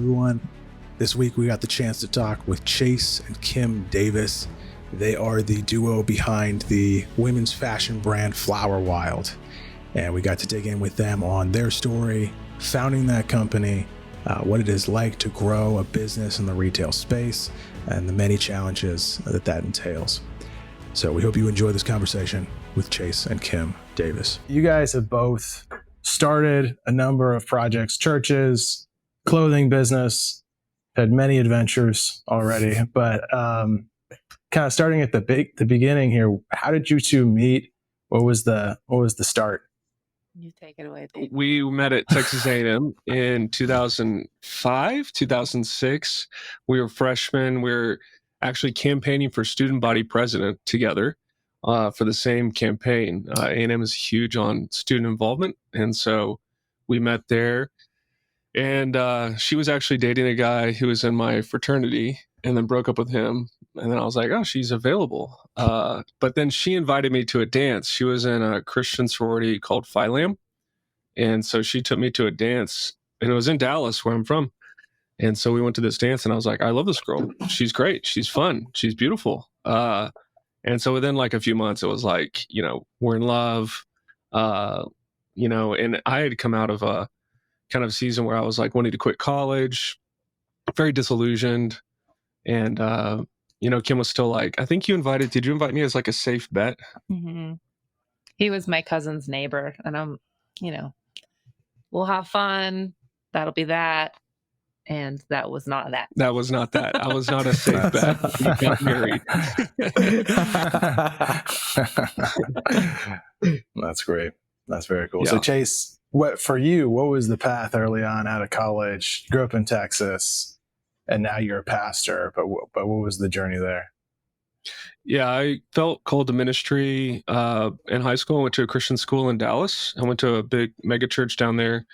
everyone. This week we got the chance to talk with Chase and Kim Davis. They are the duo behind the women's fashion brand Flower Wild. And we got to dig in with them on their story, founding that company, what it is like to grow a business in the retail space, and the many challenges that entails. So we hope you enjoy this conversation with Chase and Kim Davis. You guys have both started a number of projects, churches, clothing business, had many adventures already, but kind of starting at the beginning here, how did you two meet? What was the start? You take it away, babe. We met at Texas A&M in 2005, 2006. We were freshmen. We were actually campaigning for student body president together for the same campaign. A&M is huge on student involvement. And so we met there. And she was actually dating a guy who was in my fraternity and then broke up with him. And then I was like, oh, she's available. But then she invited me to a dance. She was in a Christian sorority called Phi Lam. And so she took me to a dance, and it was in Dallas, where I'm from. And so we went to this dance, and I was like, I love this girl. She's great. She's fun. She's beautiful. And so within like a few months, it was like, we're in love, and I had come out of a kind of season where I was like wanting to quit college, very disillusioned. And, Kim was still like, I think did you invite me as like a safe bet? Mm-hmm. He was my cousin's neighbor, and I'm, we'll have fun. That'll be that. And that was not that. That was not that. I was not a safe bet. We got married. That's great. That's very cool. Yeah. So Chase, what was the path early on out of college? You grew up in Texas and now you're a pastor, but what was the journey there? Yeah, I felt called to ministry in high school. I went to a Christian school in Dallas. I went to a big mega church down there.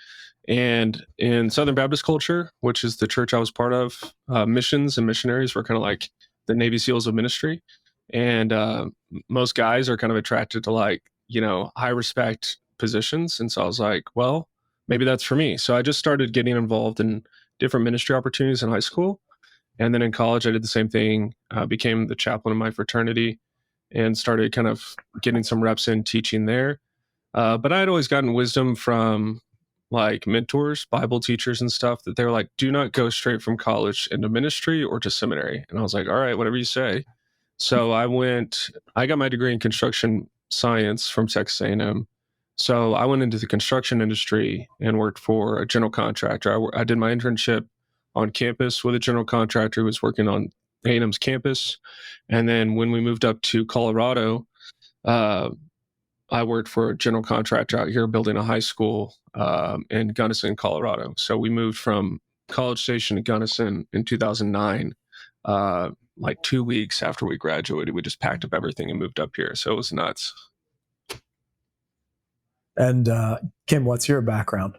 And in Southern Baptist culture, which is the church I was part of, missions and missionaries were kind of like the Navy SEALs of ministry. And most guys are kind of attracted to high respect positions. And so I was like, well, maybe that's for me. So I just started getting involved in different ministry opportunities in high school. And then in college, I did the same thing, became the chaplain in my fraternity and started kind of getting some reps in teaching there. But I had always gotten wisdom from like mentors, Bible teachers and stuff, that they're like, do not go straight from college into ministry or to seminary. And I was like, all right, whatever you say. So I got my degree in construction science from Texas A&M. So I went into the construction industry and worked for a general contractor. I did my internship on campus with a general contractor who was working on A&M's campus. And then when we moved up to Colorado, I worked for a general contractor out here building a high school in Gunnison, Colorado. So we moved from College Station to Gunnison in 2009. Like 2 weeks after we graduated, we just packed up everything and moved up here. So it was nuts. And Kim, what's your background?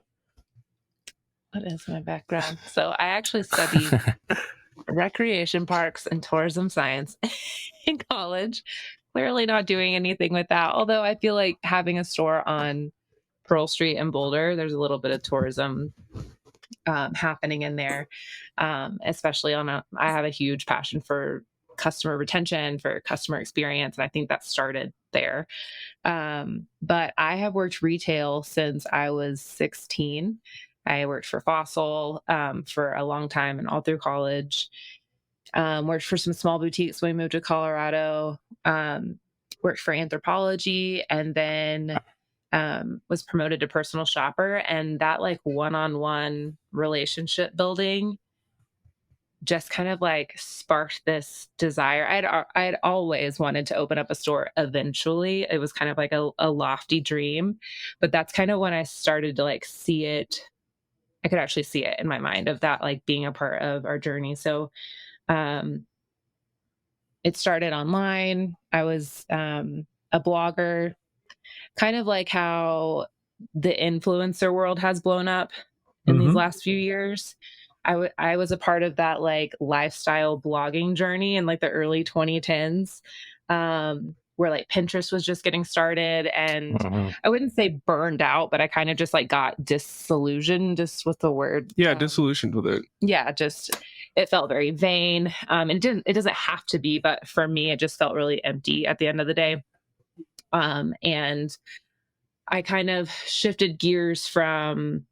What is my background? So I actually studied recreation parks and tourism science in college. Clearly not doing anything with that. Although I feel like having a store on Pearl Street in Boulder, there's a little bit of tourism happening in there. Especially I have a huge passion for customer retention, for customer experience. And I think that started there. But I have worked retail since I was 16. I worked for Fossil for a long time and all through college. Worked for some small boutiques when we moved to Colorado, worked for Anthropology, and then was promoted to personal shopper. And that like one-on-one relationship building just kind of like sparked this desire. I'd always wanted to open up a store eventually. It was kind of like a lofty dream, but that's kind of when I started to like see it. I could actually see it in my mind of that like being a part of our journey. So it started online. I was a blogger, kind of like how the influencer world has blown up in these last few years. I was a part of that like lifestyle blogging journey in like the early 2010s. where like Pinterest was just getting started, and I wouldn't say burned out, but I kind of just like got disillusioned. Just what's the word? Yeah, disillusioned with it. Yeah, just it felt very vain. And it doesn't have to be, but for me, it just felt really empty at the end of the day. And I kind of shifted gears from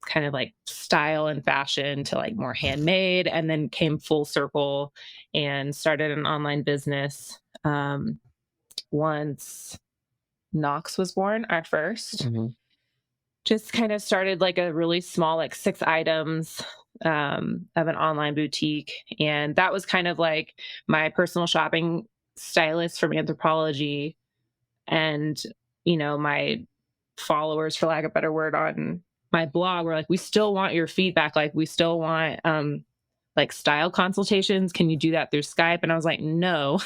kind of like style and fashion to like more handmade, and then came full circle and started an online business once Knox was born, our first. Just kind of started like a really small, like 6 items of an online boutique. And that was kind of like my personal shopping stylist from Anthropology. And, you know, my followers, for lack of a better word, on my blog were like, we still want your feedback. Like, we still want like style consultations. Can you do that through Skype? And I was like, no,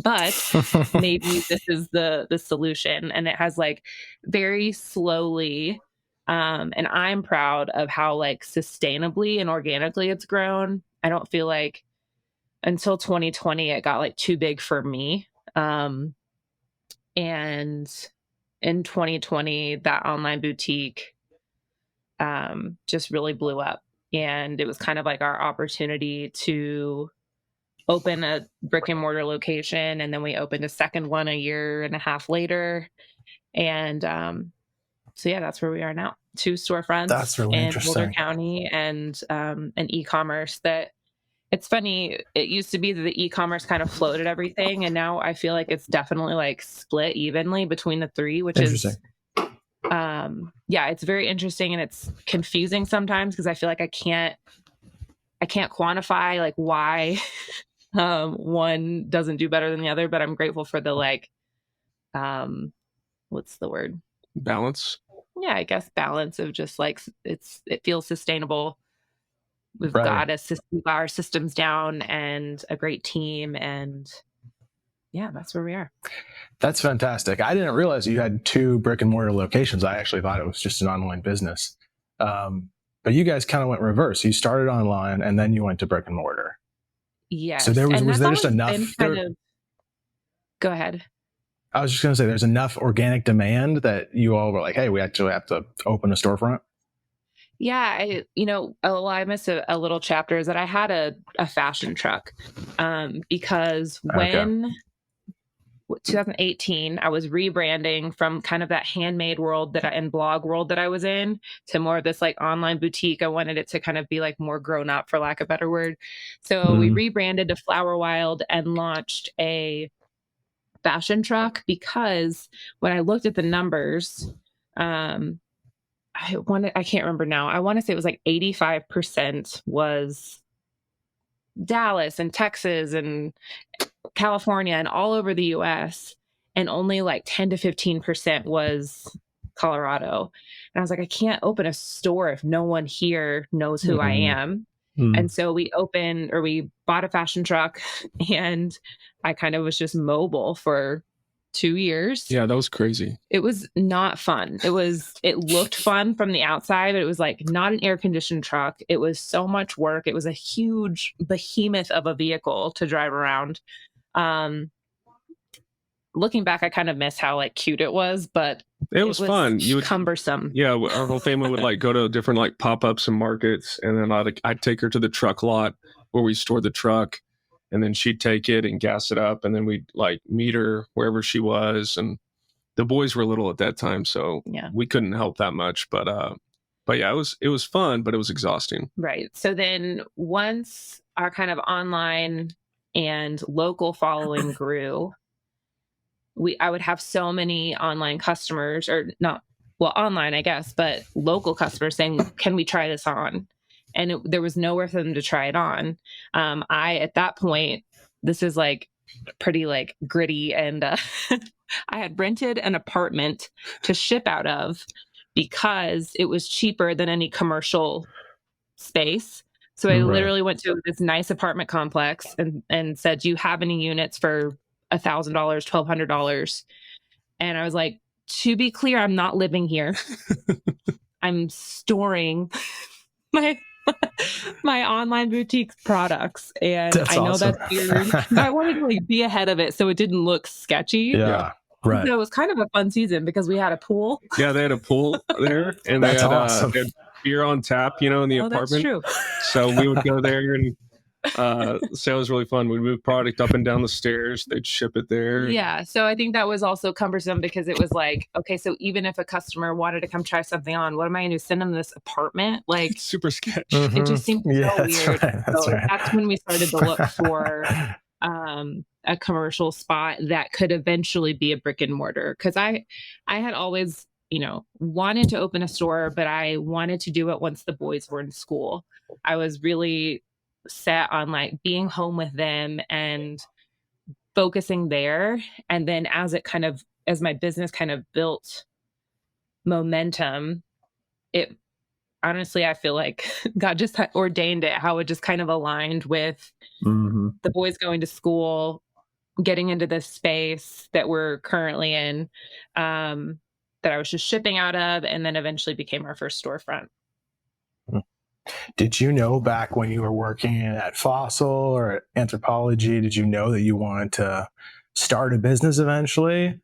but maybe this is the solution. And it has like very slowly, and I'm proud of how like sustainably and organically it's grown. I don't feel like until 2020, it got like too big for me. And in 2020, that online boutique just really blew up. And it was kind of like our opportunity to open a brick and mortar location. And then we opened a second one a year and a half later. And so, yeah, that's where we are now. 2 storefronts. That's really in Boulder interesting. County, and an e-commerce that it's funny. It used to be that the e-commerce kind of floated everything. And now I feel like it's definitely like split evenly between the 3, which is yeah, it's very interesting, and it's confusing sometimes because I feel like I can't quantify like why one doesn't do better than the other, but I'm grateful for the like what's the word? Balance. Yeah, I guess balance of just like it feels sustainable. We've got our systems down and a great team, and yeah, that's where we are. That's fantastic. I didn't realize you had 2 brick and mortar locations. I actually thought it was just an online business. But you guys kind of went reverse. You started online and then you went to brick and mortar. Yes. So was there just enough? Go ahead. I was just going to say there's enough organic demand that you all were like, hey, we actually have to open a storefront. Yeah, I missed a little chapter is that I had a fashion truck because when 2018, I was rebranding from kind of that handmade world and blog world that I was in to more of this like online boutique. I wanted it to kind of be like more grown up, for lack of a better word. So we rebranded to Flower Wild and launched a fashion truck because when I looked at the numbers, I can't remember now. I want to say it was like 85% was Dallas and Texas and California and all over the US, and only like 10 to 15% was Colorado. And I was like, I can't open a store if no one here knows who I am. And so we bought a fashion truck, and I kind of was just mobile for 2 years. Yeah, that was crazy. It was not fun. It looked fun from the outside, but it was like not an air conditioned truck. It was so much work. It was a huge behemoth of a vehicle to drive around. Looking back, I kind of miss how like cute it was, but it was fun. Cumbersome. Yeah, our whole family would like go to different like pop-ups and markets, and then I'd take her to the truck lot where we store the truck, and then she'd take it and gas it up, and then we'd like meet her wherever she was. And the boys were little at that time, so we couldn't help that much. But yeah, it was fun, but it was exhausting. Right. So then once our kind of online and local following grew, I would have so many online customers, or not, well, online, I guess, but local customers saying, can we try this on? And there was nowhere for them to try it on. At that point, this is like pretty like gritty. And I had rented an apartment to ship out of because it was cheaper than any commercial space. So I literally went to this nice apartment complex and said, do you have any units for $1,000, $1,200? And I was like, to be clear, I'm not living here. I'm storing my my online boutique products. And That's I know awesome. that's weird. I wanted to like be ahead of it so it didn't look sketchy. Yeah. Right. So it was kind of a fun season because we had a pool. Yeah, they had a pool there, and That's they awesome. had beer on tap, in the Oh, that's apartment. true. So we would go there, and so it was really fun. We'd move product up and down the stairs. They'd ship it there. Yeah. So I think that was also cumbersome because it was like, okay, so even if a customer wanted to come try something on, what am I going to send them this apartment? Like, It's super sketch. it just seemed so that's weird. right. That's So right. that's when we started to look for a commercial spot that could eventually be a brick and mortar. Because I had always, wanted to open a store, but I wanted to do it once the boys were in school. I was really set on like being home with them and focusing there. And then as my business kind of built momentum, it honestly, I feel like God just ordained it, how it just kind of aligned with the boys going to school, getting into this space that we're currently in, that I was just shipping out of, and then eventually became our first storefront. Did you know back when you were working at Fossil or at Anthropology, did you know that you wanted to start a business eventually?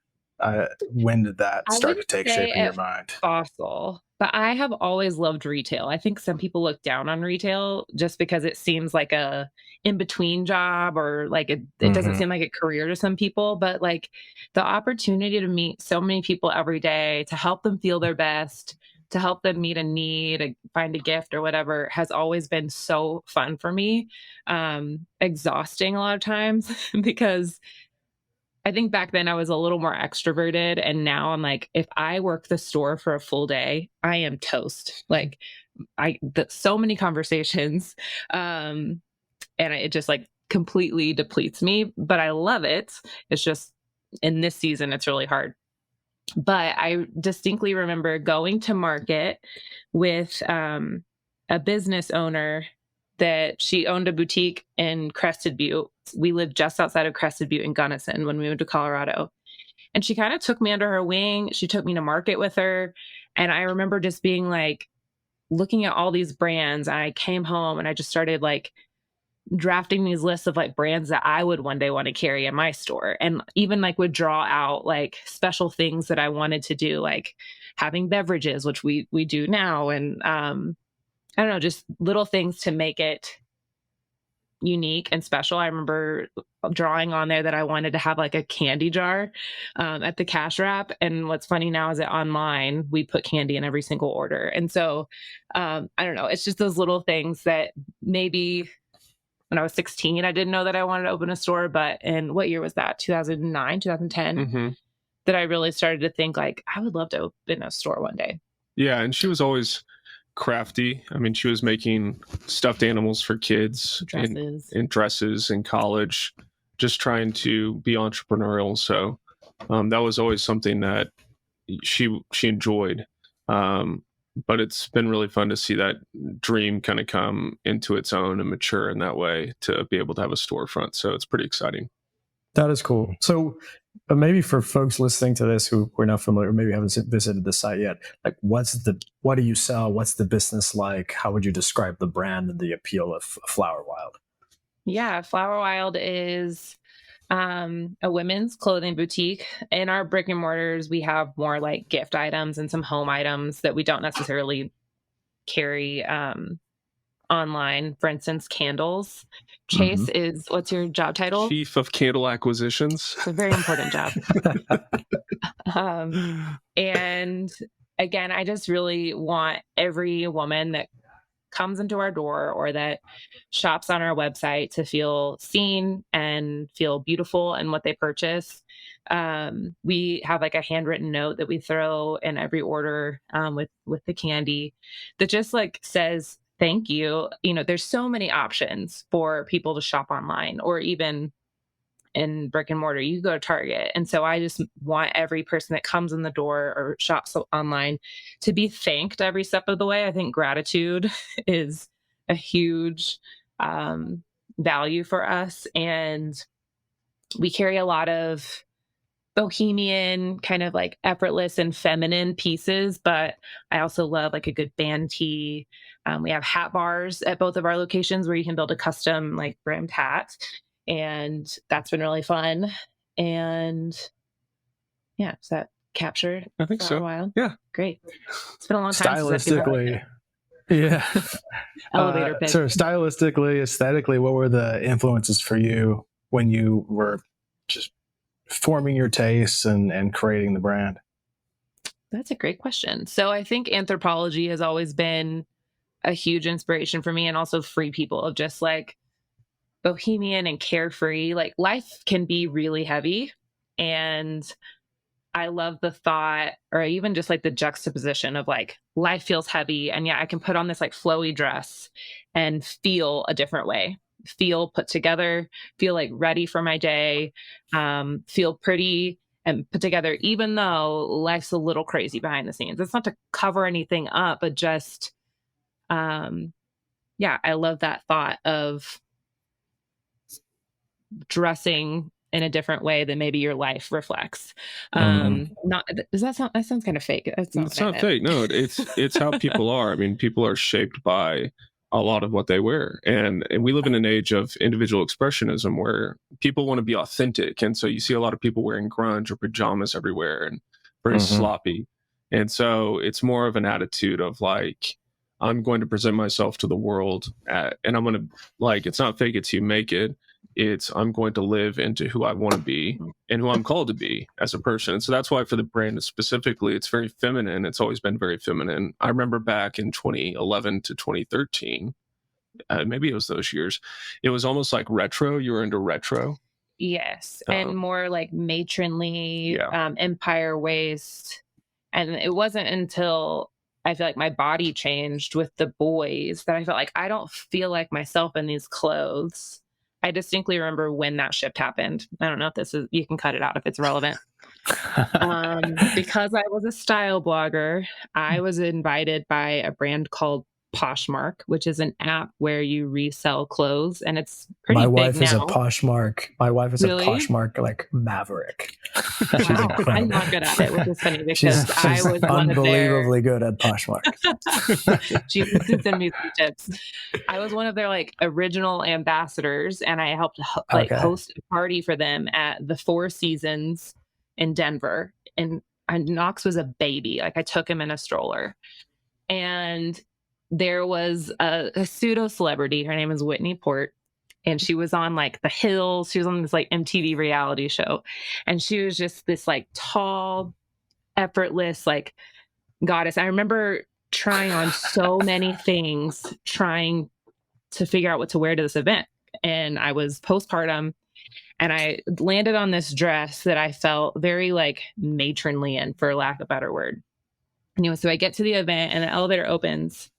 When did that start to take shape in your mind? Fossil, but I have always loved retail. I think some people look down on retail just because it seems like a in-between job, or like it doesn't seem like a career to some people, but like the opportunity to meet so many people every day, to help them feel their best, to help them meet a need, find a gift or whatever, has always been so fun for me. Exhausting a lot of times because I think back then I was a little more extroverted, and now I'm like, if I work the store for a full day, I am toast. Like so many conversations, and it just like completely depletes me, but I love it. It's just in this season, it's really hard. But I distinctly remember going to market with a business owner that she owned a boutique in Crested Butte. We lived just outside of Crested Butte in Gunnison when we moved to Colorado. And she kind of took me under her wing. She took me to market with her. And I remember just being like, looking at all these brands. I came home and I just started like drafting these lists of like brands that I would one day want to carry in my store, and even like would draw out like special things that I wanted to do, like having beverages, which we do now. And I don't know, just little things to make it unique and special. I remember drawing on there that I wanted to have like a candy jar at the cash wrap. And what's funny now is that online we put candy in every single order. And so I don't know, it's just those little things that maybe when I was 16, I didn't know that I wanted to open a store. But in what year was that? 2009, 2010, that I really started to think like, I would love to open a store one day. Yeah. And she was always crafty. I mean, she was making stuffed animals for kids, in dresses in college, just trying to be entrepreneurial. So that was always something that she enjoyed. But it's been really fun to see that dream kind of come into its own and mature in that way to be able to have a storefront. So it's pretty exciting. That is cool. So maybe for folks listening to this who are not familiar, maybe haven't visited the site yet, like what do you sell? What's the business like? How would you describe the brand and the appeal of Flower Wild? Yeah, Flower Wild is a women's clothing boutique. In our brick and mortars, we have more like gift items and some home items that we don't necessarily carry online. For instance, candles. Chase is, what's your job title? Chief of Candle Acquisitions. It's a very important job. And again, I just really want every woman that comes into our door or that shops on our website to feel seen and feel beautiful in what they purchase. We have like a handwritten note that we throw in every order with the candy that just like says thank you. There's so many options for people to shop online or even in brick and mortar. You go to Target. And so I just want every person that comes in the door or shops online to be thanked every step of the way. I think gratitude is a huge value for us. And we carry a lot of bohemian, kind of like effortless and feminine pieces, but I also love like a good band tee. We have hat bars at both of our locations where you can build a custom like brimmed hat, and that's been really fun. And yeah, does that capture? I think so. A while? Yeah, great. It's been a long time. Stylistically, yeah. Elevator pitch. So stylistically, aesthetically, what were the influences for you when you were just forming your tastes and creating the brand? That's a great question. So I think anthropology has always been a huge inspiration for me, and also Free People, of just like bohemian and carefree. Like life can be really heavy, and I love the thought, or even just like the juxtaposition of like life feels heavy, and yeah, I can put on this like flowy dress and feel a different way, feel put together, feel like ready for my day, feel pretty and put together, even though life's a little crazy behind the scenes. It's not to cover anything up, but just, yeah, I love that thought of dressing in a different way than maybe your life reflects. Not does that sound? That sounds kind of fake. It's not fake. No, it's how people are. I mean, people are shaped by a lot of what they wear, and we live in an age of individual expressionism where people want to be authentic, and so you see a lot of people wearing grunge or pajamas everywhere and very sloppy, and so it's more of an attitude of like, I'm going to present myself to the world and I'm going to, like, it's not fake it till you make it. It's I'm going to live into who I want to be and who I'm called to be as a person. And so that's why for the brand specifically, it's very feminine. It's always been very feminine. I remember back in 2011 to 2013, maybe it was those years, it was almost like retro. You were into retro. Yes. And more like matronly, empire waist. And it wasn't until I feel like my body changed with the boys that I felt like I don't feel like myself in these clothes. I distinctly remember when that shift happened. I don't know if this is, you can cut it out if it's relevant. Because I was a style blogger, I was invited by a brand called Poshmark, which is an app where you resell clothes, and it's pretty big now. My wife is a Poshmark. My wife is Really? a Poshmark like maverick. Wow, I'm not good at it, which is funny because She's I was one of their. unbelievably good at Poshmark. She needs to send me some tips. I was one of their like original ambassadors, and I helped host a party for them at the Four Seasons in Denver. And Knox was a baby. Like I took him in a stroller, and there was a pseudo celebrity. Her name is Whitney Port, and she was on like The Hills. She was on this like MTV reality show, and she was just this like tall, effortless like goddess. I remember trying on so many things, trying to figure out what to wear to this event. And I was postpartum, and I landed on this dress that I felt very like matronly in, for lack of a better word. Anyway, so I get to the event, and the elevator opens,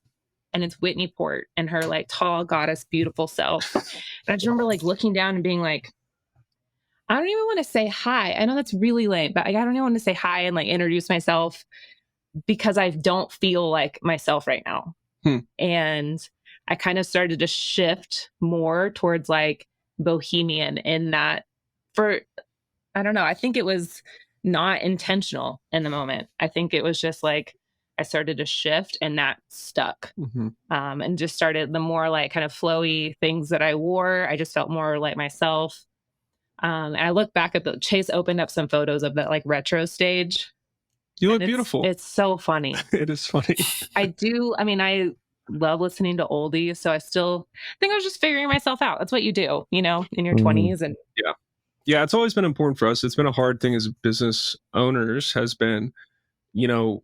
and it's Whitney Port and her like tall goddess, beautiful self. And I just remember like looking down and being like, I don't even want to say hi. I know that's really lame, but I don't even want to say hi and like introduce myself because I don't feel like myself right now. And I kind of started to shift more towards like bohemian in that I don't know. I think it was not intentional in the moment. I think it was just like, I started to shift, and that stuck. And just started the more like kind of flowy things that I wore. I just felt more like myself. And I look back at Chase opened up some photos of that like retro stage. You look beautiful. It's so funny. It is funny. I mean, I love listening to oldies. So I still think I was just figuring myself out. That's what you do, in your 20s. And yeah, it's always been important for us. It's been a hard thing as business owners, has been,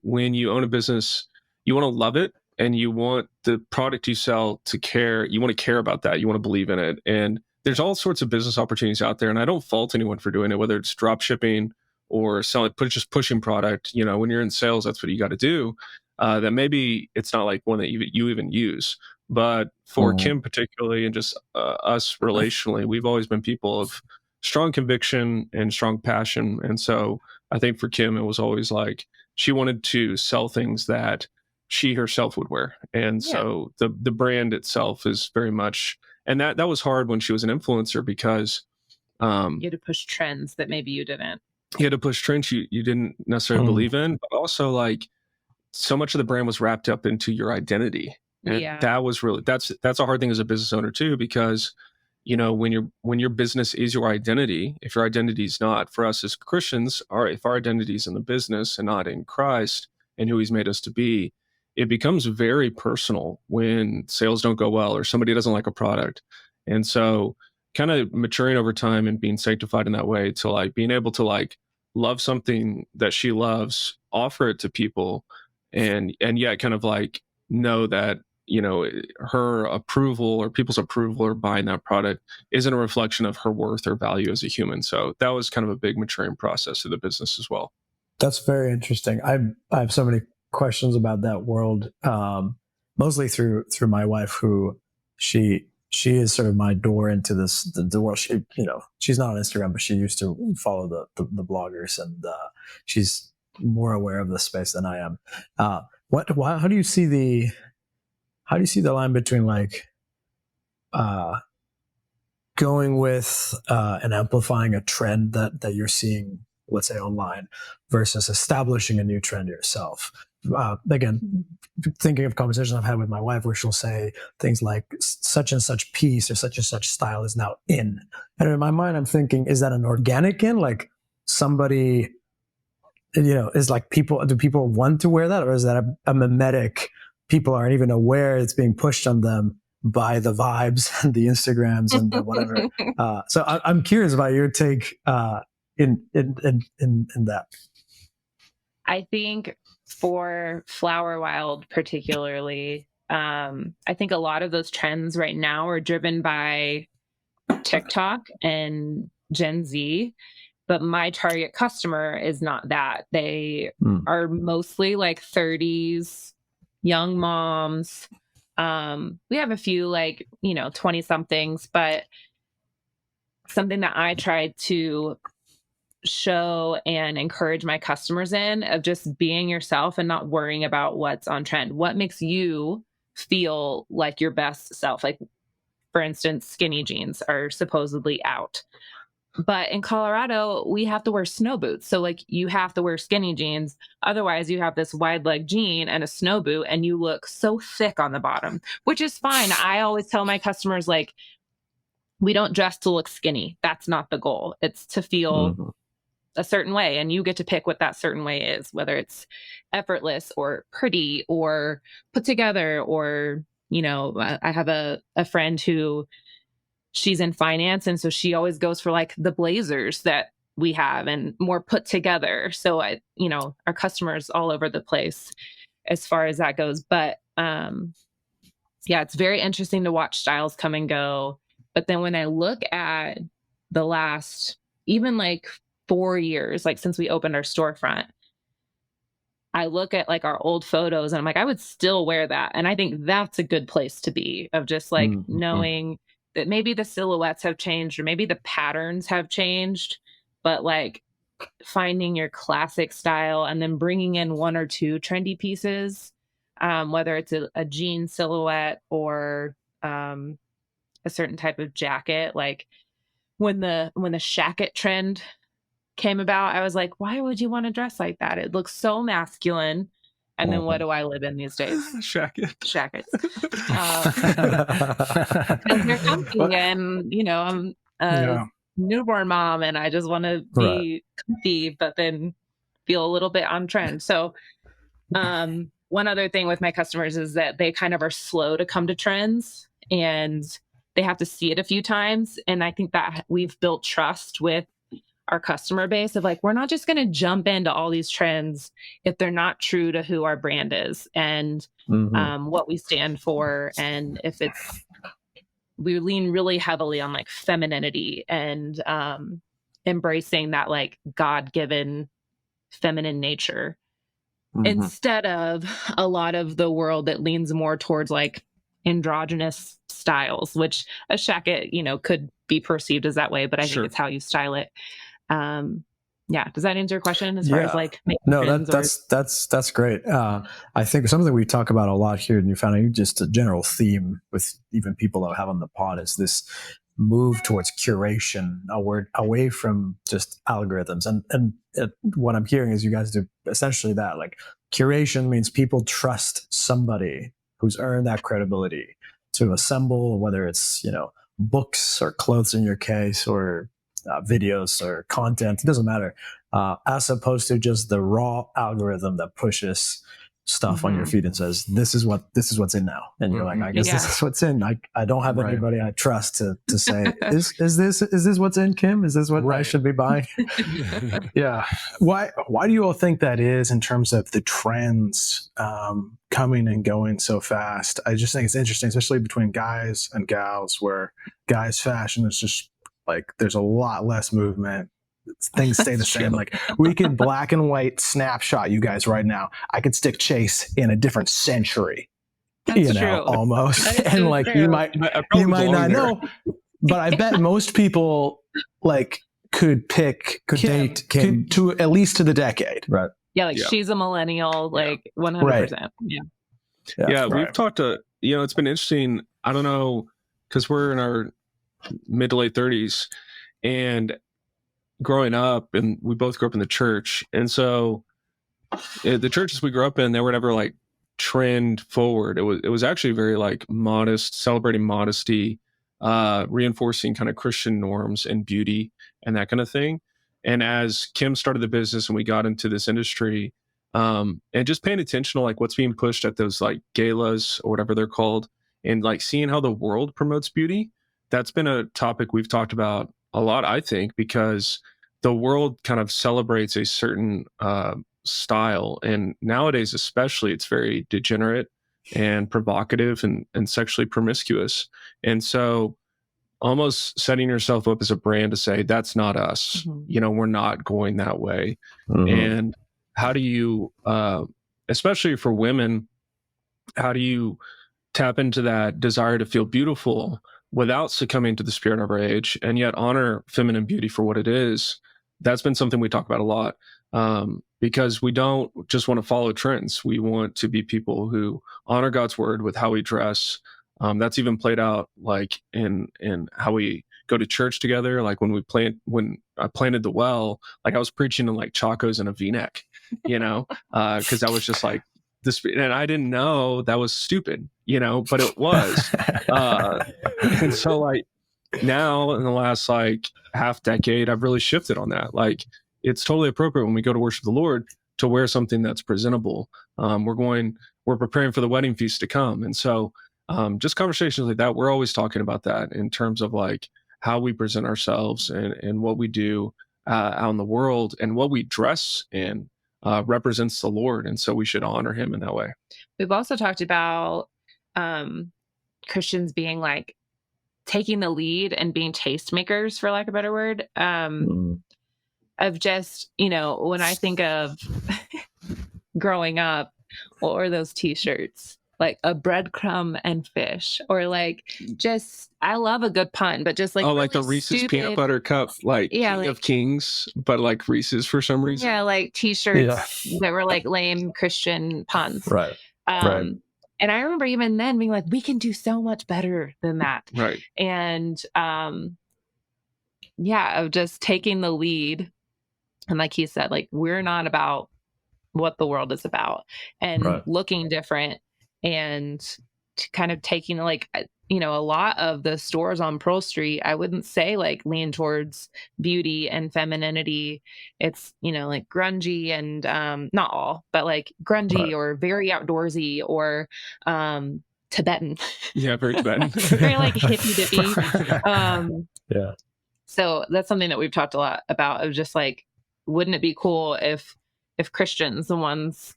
when you own a business, you want to love it, and you want the product you sell to care. You want to care about that. You want to believe in it. And there's all sorts of business opportunities out there. And I don't fault anyone for doing it, whether it's drop shipping or selling, just pushing product. When you're in sales, that's what you got to do. That maybe it's not like one that you even use. But for Kim particularly, and just us relationally, we've always been people of strong conviction and strong passion. And so I think for Kim, it was always like, she wanted to sell things that she herself would wear. And so the brand itself is very much, and that was hard when she was an influencer because you had to push trends that maybe you didn't. he had to push trends you didn't necessarily believe in, but also like so much of the brand was wrapped up into your identity. And that was really, that's a hard thing as a business owner too, because, you know, when your business is your identity, if your identity is not, for us as Christians, if our identity is in the business and not in Christ and who he's made us to be, it becomes very personal when sales don't go well or somebody doesn't like a product. And so kind of maturing over time and being sanctified in that way to like being able to like love something that she loves, offer it to people, and yet kind of like know that, you know, her approval or people's approval or buying that product isn't a reflection of her worth or value as a human. So that was kind of a big maturing process of the business as well. That's very interesting. I have so many questions about that world, mostly through my wife, who she is sort of my door into the world. She, you know, she's not on Instagram, but she used to follow the bloggers, and she's more aware of the space than I am. How do you see the line between like going with and amplifying a trend that you're seeing, let's say online, versus establishing a new trend yourself? Again, thinking of conversations I've had with my wife where she'll say things like such and such piece or such and such style is now in. And in my mind, I'm thinking, is that an organic in? Like somebody, you know, is like do people want to wear that? Or is that a mimetic? People aren't even aware it's being pushed on them by the vibes and the Instagrams and the whatever. So I'm curious about your take in that. I think for Flower Wild particularly, I think a lot of those trends right now are driven by TikTok and Gen Z, but my target customer is not that. They are mostly like 30s, young moms. We have a few like, you know, 20 somethings, but something that I tried to show and encourage my customers in of just being yourself and not worrying about what's on trend. What makes you feel like your best self? Like, for instance, skinny jeans are supposedly out. But in Colorado, we have to wear snow boots. So like you have to wear skinny jeans. Otherwise, you have this wide leg jean and a snow boot and you look so thick on the bottom, which is fine. I always tell my customers, like, we don't dress to look skinny. That's not the goal. It's to feel a certain way. And you get to pick what that certain way is, whether it's effortless or pretty or put together or, you know, I have a friend who she's in finance. And so she always goes for like the blazers that we have and more put together. So you know, our customers all over the place as far as that goes. But yeah, it's very interesting to watch styles come and go. But then when I look at the last, even like 4 years, like since we opened our storefront, I look at like our old photos and I'm like, I would still wear that. And I think that's a good place to be, of just like knowing that maybe the silhouettes have changed or maybe the patterns have changed, but like finding your classic style and then bringing in 1 or 2 trendy pieces, whether it's a jean silhouette or a certain type of jacket. Like when the shacket trend came about, I was like, why would you want to dress like that? It looks so masculine. And then what do I live in these days? Shackets. Because they're comfy, and you know, I'm a newborn mom, and I just want to be comfy, but then feel a little bit on trend. So, one other thing with my customers is that they kind of are slow to come to trends, and they have to see it a few times. And I think that we've built trust with our customer base of like, we're not just going to jump into all these trends if they're not true to who our brand is and what we stand for. And if we lean really heavily on like femininity and embracing that like God-given feminine nature instead of a lot of the world that leans more towards like androgynous styles, which a shacket, you know, could be perceived as that way, but I think it's how you style it. Yeah. Does that answer your question as far as like? No, that's great. I think something we talk about a lot here in Newfoundland, just a general theme with even people that have on the pod, is this move towards curation, away from just algorithms. And what I'm hearing is you guys do essentially that. Like, curation means people trust somebody who's earned that credibility to assemble, whether it's, books or clothes in your case, or videos or content. It doesn't matter. As opposed to just the raw algorithm that pushes stuff on your feed and says, this is what's in now. And you're like, I guess this is what's in. I don't have anybody I trust to say, is this what's in, Kim? Is this what I should be buying? Yeah. Why do you all think that is, in terms of the trends coming and going so fast? I just think it's interesting, especially between guys and gals, where guys' fashion is just like, there's a lot less movement. Things stay the same. Like, we could black and white snapshot you guys right now. I could stick Chase in a different century. That's true. Almost. And like, true. you might not know, but I bet most people could pick date Kim to at least to the decade. Right. Yeah, she's a millennial, 100%. Right. Yeah, we've talked to, it's been interesting. I don't know, because we're in our mid to late 30s, and growing up, and we both grew up in the church, and so the churches we grew up in, they were never trend forward. It was actually very modest, celebrating modesty, reinforcing kind of Christian norms and beauty and that kind of thing. And as Kim started the business and we got into this industry, and just paying attention to what's being pushed at those galas or whatever they're called, and seeing how the world promotes beauty, that's been a topic we've talked about a lot, I think, because the world kind of celebrates a certain style. And nowadays, especially, it's very degenerate and provocative and sexually promiscuous. And so almost setting yourself up as a brand to say, that's not us. We're not going that way. And how do you, especially for women, how do you tap into that desire to feel beautiful without succumbing to the spirit of our age, and yet honor feminine beauty for what it is? That's been something we talk about a lot, because we don't just want to follow trends. We want to be people who honor God's word with how we dress. That's even played out in how we go to church together. When I planted the well, I was preaching in chacos and a V-neck, because that was just this, and I didn't know that was stupid, but it was. And so now in the last half decade, I've really shifted on that. It's totally appropriate when we go to worship the Lord to wear something that's presentable. We're preparing for the wedding feast to come. And so just conversations like that, we're always talking about that in terms of how we present ourselves and what we do out in the world, and what we dress in represents the Lord. And so we should honor him in that way. We've also talked about Christians being taking the lead and being tastemakers, for lack of a better word, of just, when I think of growing up, what were those t-shirts? A breadcrumb and fish, or just, I love a good pun, but just really the Reese's stupid peanut butter cup, King of Kings, but Reese's for some reason. Yeah, t-shirts that were lame Christian puns. Right. And I remember even then being we can do so much better than that. Right. And of just taking the lead. And like he said, we're not about what the world is about, and looking different, and kind of taking a lot of the stores on Pearl Street, I wouldn't say lean towards beauty and femininity. It's, grungy and not all, but grungy or very outdoorsy or Tibetan. Yeah, very Tibetan. Very hippy dippy. Yeah. So that's something that we've talked a lot about, of just wouldn't it be cool if Christians, the ones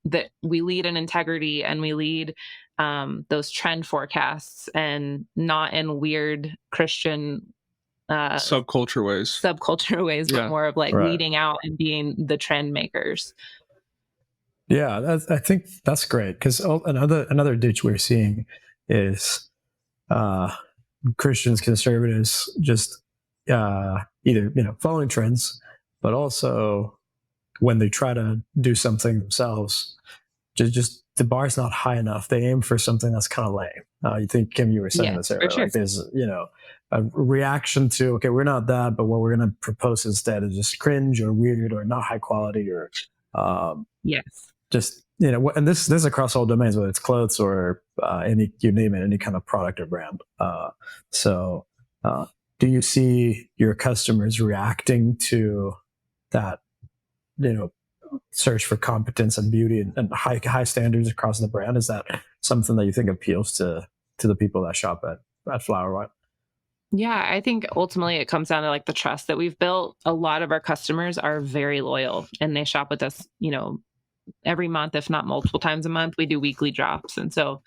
that we lead in integrity and we lead those trend forecasts, and not in weird Christian subculture ways, but more of leading out and being the trend makers. Yeah, I think that's great, because another ditch we're seeing is Christians, conservatives, just either following trends, but also when they try to do something themselves, just the bar's not high enough. They aim for something that's kind of lame. You think, Kim, you were saying this earlier, sure. like there's, a reaction to, okay, we're not that, but what we're going to propose instead is just cringe or weird or not high quality or yes, just, and this is across all domains, whether it's clothes or you name it, any kind of product or brand. Do you see your customers reacting to that, search for competence and beauty and high standards across the brand? Is that something that you think appeals to the people that shop at Flower Wild? Yeah, I think ultimately it comes down to like the trust that we've built. A lot of our customers are very loyal and they shop with us, every month, if not multiple times a month. We do weekly drops. And so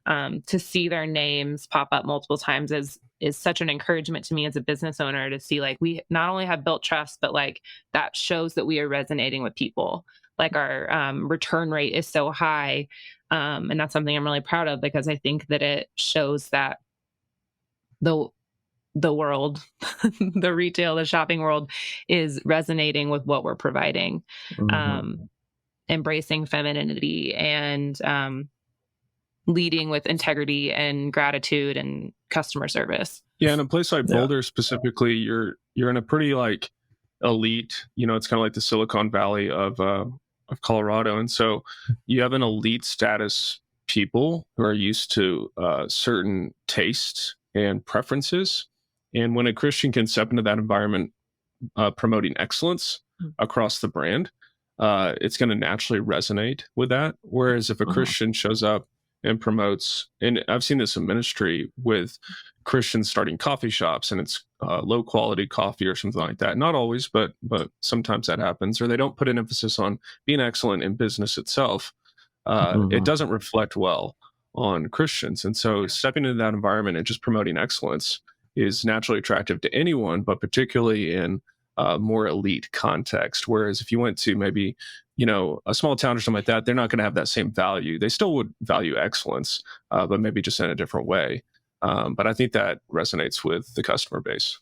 to see their names pop up multiple times is such an encouragement to me as a business owner, to see like we not only have built trust, but like that shows that we are resonating with people. Like our return rate is so high. And that's something I'm really proud of, because I think that it shows that the world, the retail, the shopping world is resonating with what we're providing, embracing femininity and leading with integrity and gratitude and customer service. Yeah, in a place like Boulder specifically, you're in a pretty like elite, it's kind of like the Silicon Valley of Colorado. And so you have an elite status people who are used to certain tastes and preferences. And when a Christian can step into that environment, promoting excellence across the brand, it's going to naturally resonate with that. Whereas if a Christian shows up and promotes, and I've seen this in ministry with Christians starting coffee shops, and it's low quality coffee or something like that. Not always, but sometimes that happens. Or they don't put an emphasis on being excellent in business itself. It doesn't reflect well on Christians. And so stepping into that environment and just promoting excellence is naturally attractive to anyone, but particularly in more elite context. Whereas if you went to maybe, a small town or something like that, they're not going to have that same value. They still would value excellence, but maybe just in a different way. But I think that resonates with the customer base.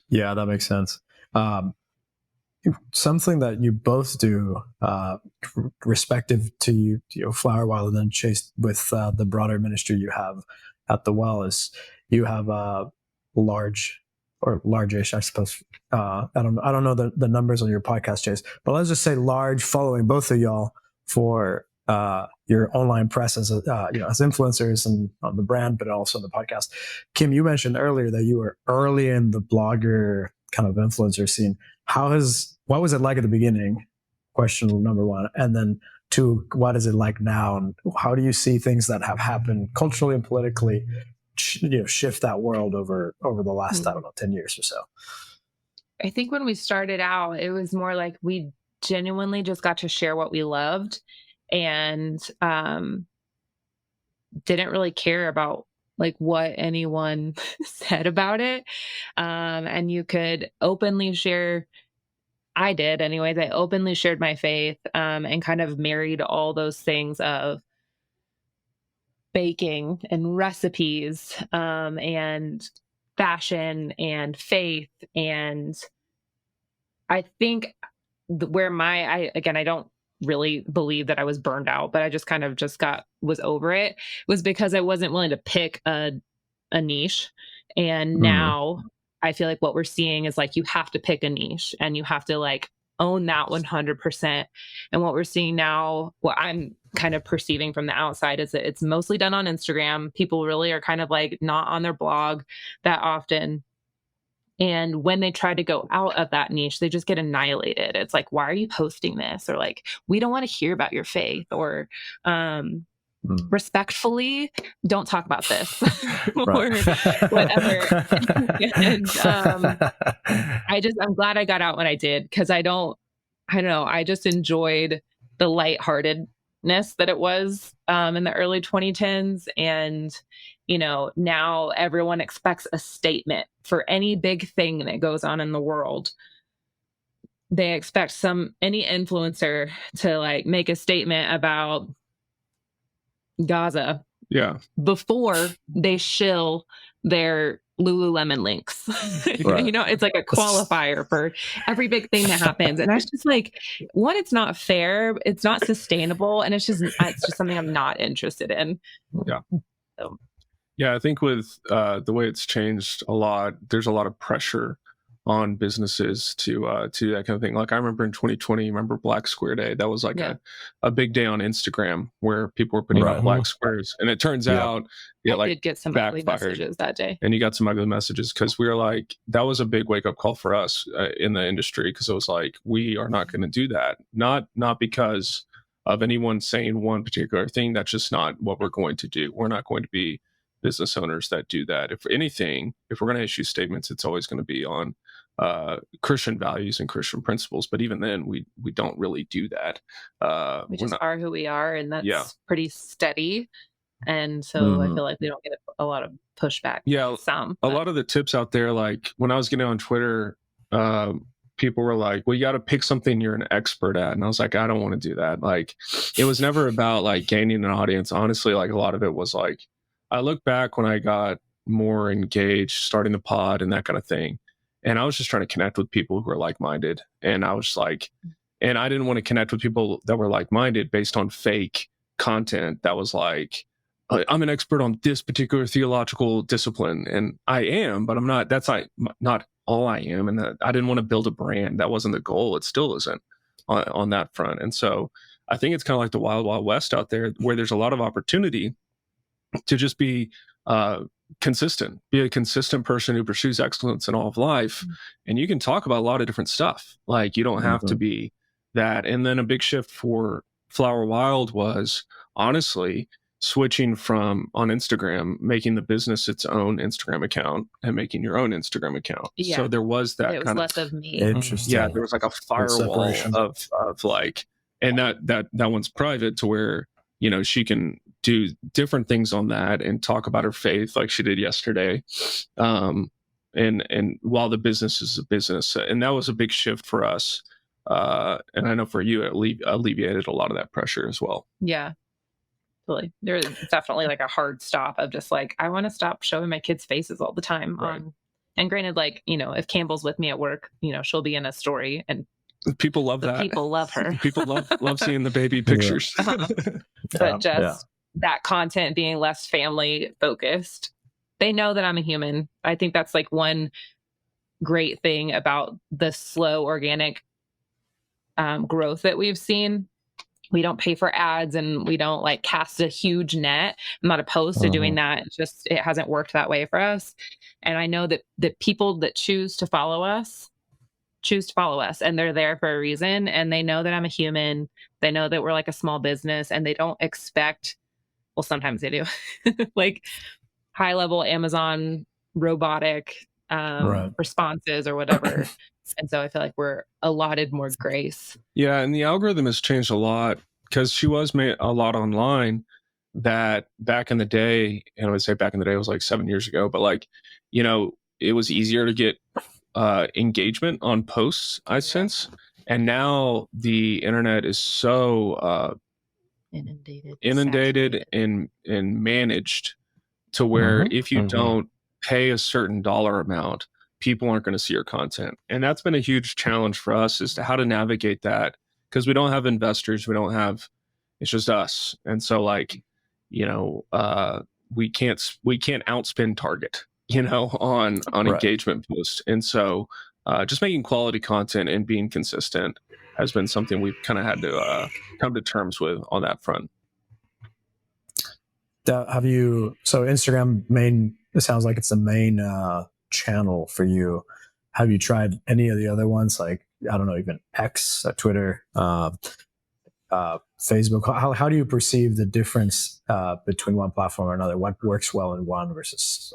Yeah, that makes sense. Something that you both do, respective to you, Flower Wild, and then Chase with the broader ministry you have at the Well, is you have a large-ish, I suppose. I don't know the numbers on your podcast, Chase, but let's just say large following, both of y'all, for your online presence, as influencers and on the brand, but also on the podcast. Kim, you mentioned earlier that you were early in the blogger kind of influencer scene. What was it like at the beginning? Question number one. And then two, what is it like now? And how do you see things that have happened culturally and politically, shift that world over the last, 10 years or so? I think when we started out, it was more like we genuinely just got to share what we loved and didn't really care about like what anyone said about it. And you could openly share. I did anyways. I openly shared my faith and kind of married all those things of baking and recipes and fashion and faith. And I think where I don't really believe that I was burned out, but I just kind of was over it, was because I wasn't willing to pick a niche. And now I feel like what we're seeing is like, you have to pick a niche and you have to like own that 100%. And what we're seeing now, what I'm kind of perceiving from the outside, is that it's mostly done on Instagram. People really are kind of like not on their blog that often. And when they try to go out of that niche, they just get annihilated. It's like, why are you posting this? Or like, we don't want to hear about your faith, or respectfully, don't talk about this or whatever. And I'm glad I got out when I did, because I don't know, I just enjoyed the lightheartedness that it was in the early 2010s. And now everyone expects a statement for any big thing that goes on in the world. They expect any influencer to like make a statement about Gaza Yeah. before they shill their Lululemon links. Right. You know, it's like a qualifier for every big thing that happens. And I was just like, one, it's not fair, it's not sustainable, and it's just something I'm not interested in. Yeah. So. Yeah, I think with the way it's changed a lot, there's a lot of pressure on businesses to that kind of thing. Like I remember in 2020, remember Black Square Day? That was like a big day on Instagram where people were putting out black squares, and it turns out I did get some ugly messages that day, and you got some ugly messages because we were like, that was a big wake up call for us in the industry, because it was like, we are not going to do that, not because of anyone saying one particular thing. That's just not what we're going to do. We're not going to be business owners that do that. If anything, if we're going to issue statements, it's always going to be on Christian values and Christian principles. But even then, we don't really do that. We just are who we are, and that's pretty steady. And so I feel like we don't get a lot of pushback. Yeah, a lot of the tips out there, like when I was getting on Twitter, people were like, well, you got to pick something you're an expert at. And I was like, I don't want to do that. Like, it was never about like gaining an audience. Honestly, like a lot of it was like, I look back when I got more engaged, starting the pod and that kind of thing. And I was just trying to connect with people who were like-minded. And I was like, and I didn't want to connect with people that were like-minded based on fake content that was like, I'm an expert on this particular theological discipline. And I am, but I'm not, that's not all I am. And that I didn't want to build a brand. That wasn't the goal. It still isn't on that front. And so I think it's kind of like the wild, wild west out there, where there's a lot of opportunity to just be consistent, be a consistent person who pursues excellence in all of life. And you can talk about a lot of different stuff. Like, you don't have to be that. And then a big shift for Flower Wild was honestly switching from on Instagram, making the business its own Instagram account and making your own Instagram account. Yeah. So there was that it was less of me. Interesting. Yeah, there was like a firewall of like, and that one's private to where, you know, she can do different things on that and talk about her faith like she did yesterday. And while the business is a business, and that was a big shift for us. And I know for you, it alleviated a lot of that pressure as well. Yeah. Totally. There's definitely like a hard stop of just like, I want to stop showing my kids' faces all the time. Right. And granted, like, you know, if Campbell's with me at work, you know, she'll be in a story and people love that. People love her. People love seeing the baby pictures. But just that content being less family focused. They know that I'm a human. I think that's like one great thing about the slow organic growth that we've seen. We don't pay for ads and we don't like cast a huge net. I'm not opposed to doing that. It's just, it hasn't worked that way for us. And I know that the people that choose to follow us and they're there for a reason. And they know that I'm a human. They know that we're like a small business and they don't expect, well, sometimes they do, like high level Amazon robotic responses or whatever. And so I feel like we're allotted more grace. Yeah, and the algorithm has changed a lot because she was made a lot online. That back in the day, and I would say back in the day, it was like 7 years ago, but like, you know, it was easier to get engagement on posts, I sense. And now the internet is so inundated and managed to where if you don't pay a certain dollar amount, people aren't going to see your content. And that's been a huge challenge for us, as to how to navigate that, because we don't have investors. It's just us. And so like, you know, we can't outspend target, you know, on engagement posts. And so just making quality content and being consistent has been something we've kind of had to come to terms with on that front. So Instagram it sounds like it's the main channel for you. Have you tried any of the other ones, like, I don't know, even X, Twitter, Facebook? How do you perceive the difference between one platform or another? What works well in one versus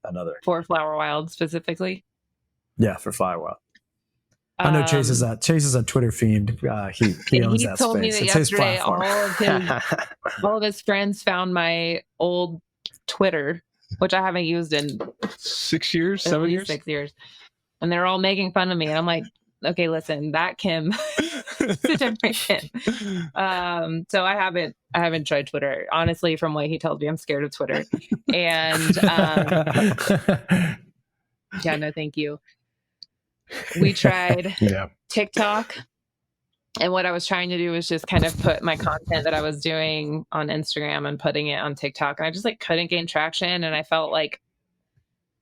another? For Flower Wild specifically? Yeah, for Flower Wild. I know Chase is a Twitter fiend. He owns that space. He told me that it's yesterday all of his friends found my old Twitter, which I haven't used in 6 years, 7 years, 6 years. And they're all making fun of me. And I'm like, okay, listen, that Kim to different him. So I haven't tried Twitter. Honestly, from what he tells me, I'm scared of Twitter. And yeah, no, thank you. We tried TikTok. And what I was trying to do was just kind of put my content that I was doing on Instagram and putting it on TikTok. And I just like couldn't gain traction. And I felt like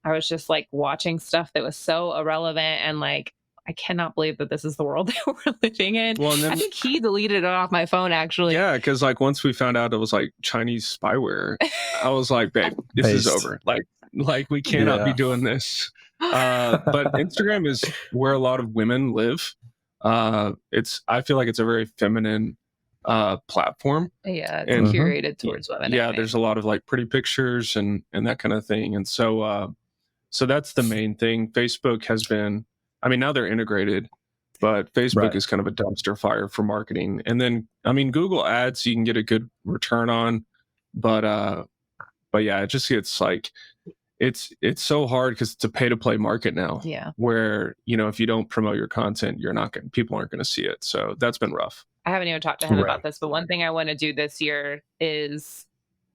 I was just like watching stuff that was so irrelevant. And like, I cannot believe that this is the world that we're living in. Well, and then, I think he deleted it off my phone, actually. Yeah, because like once we found out it was like Chinese spyware, I was like, babe, this is over. Like we cannot be doing this. But Instagram is where a lot of women live. I feel like it's a very feminine platform. Yeah, it's curated towards women. Yeah, there's a lot of like pretty pictures and that kind of thing. And so that's the main thing. Facebook has been, I mean, now they're integrated, but Facebook is kind of a dumpster fire for marketing. And then, I mean, Google Ads you can get a good return on, but yeah, it just gets like, it's so hard because it's a pay to play market now. Yeah. Where, you know, if you don't promote your content, people aren't going to see it. So that's been rough. I haven't even talked to him about this, but one thing I want to do this year is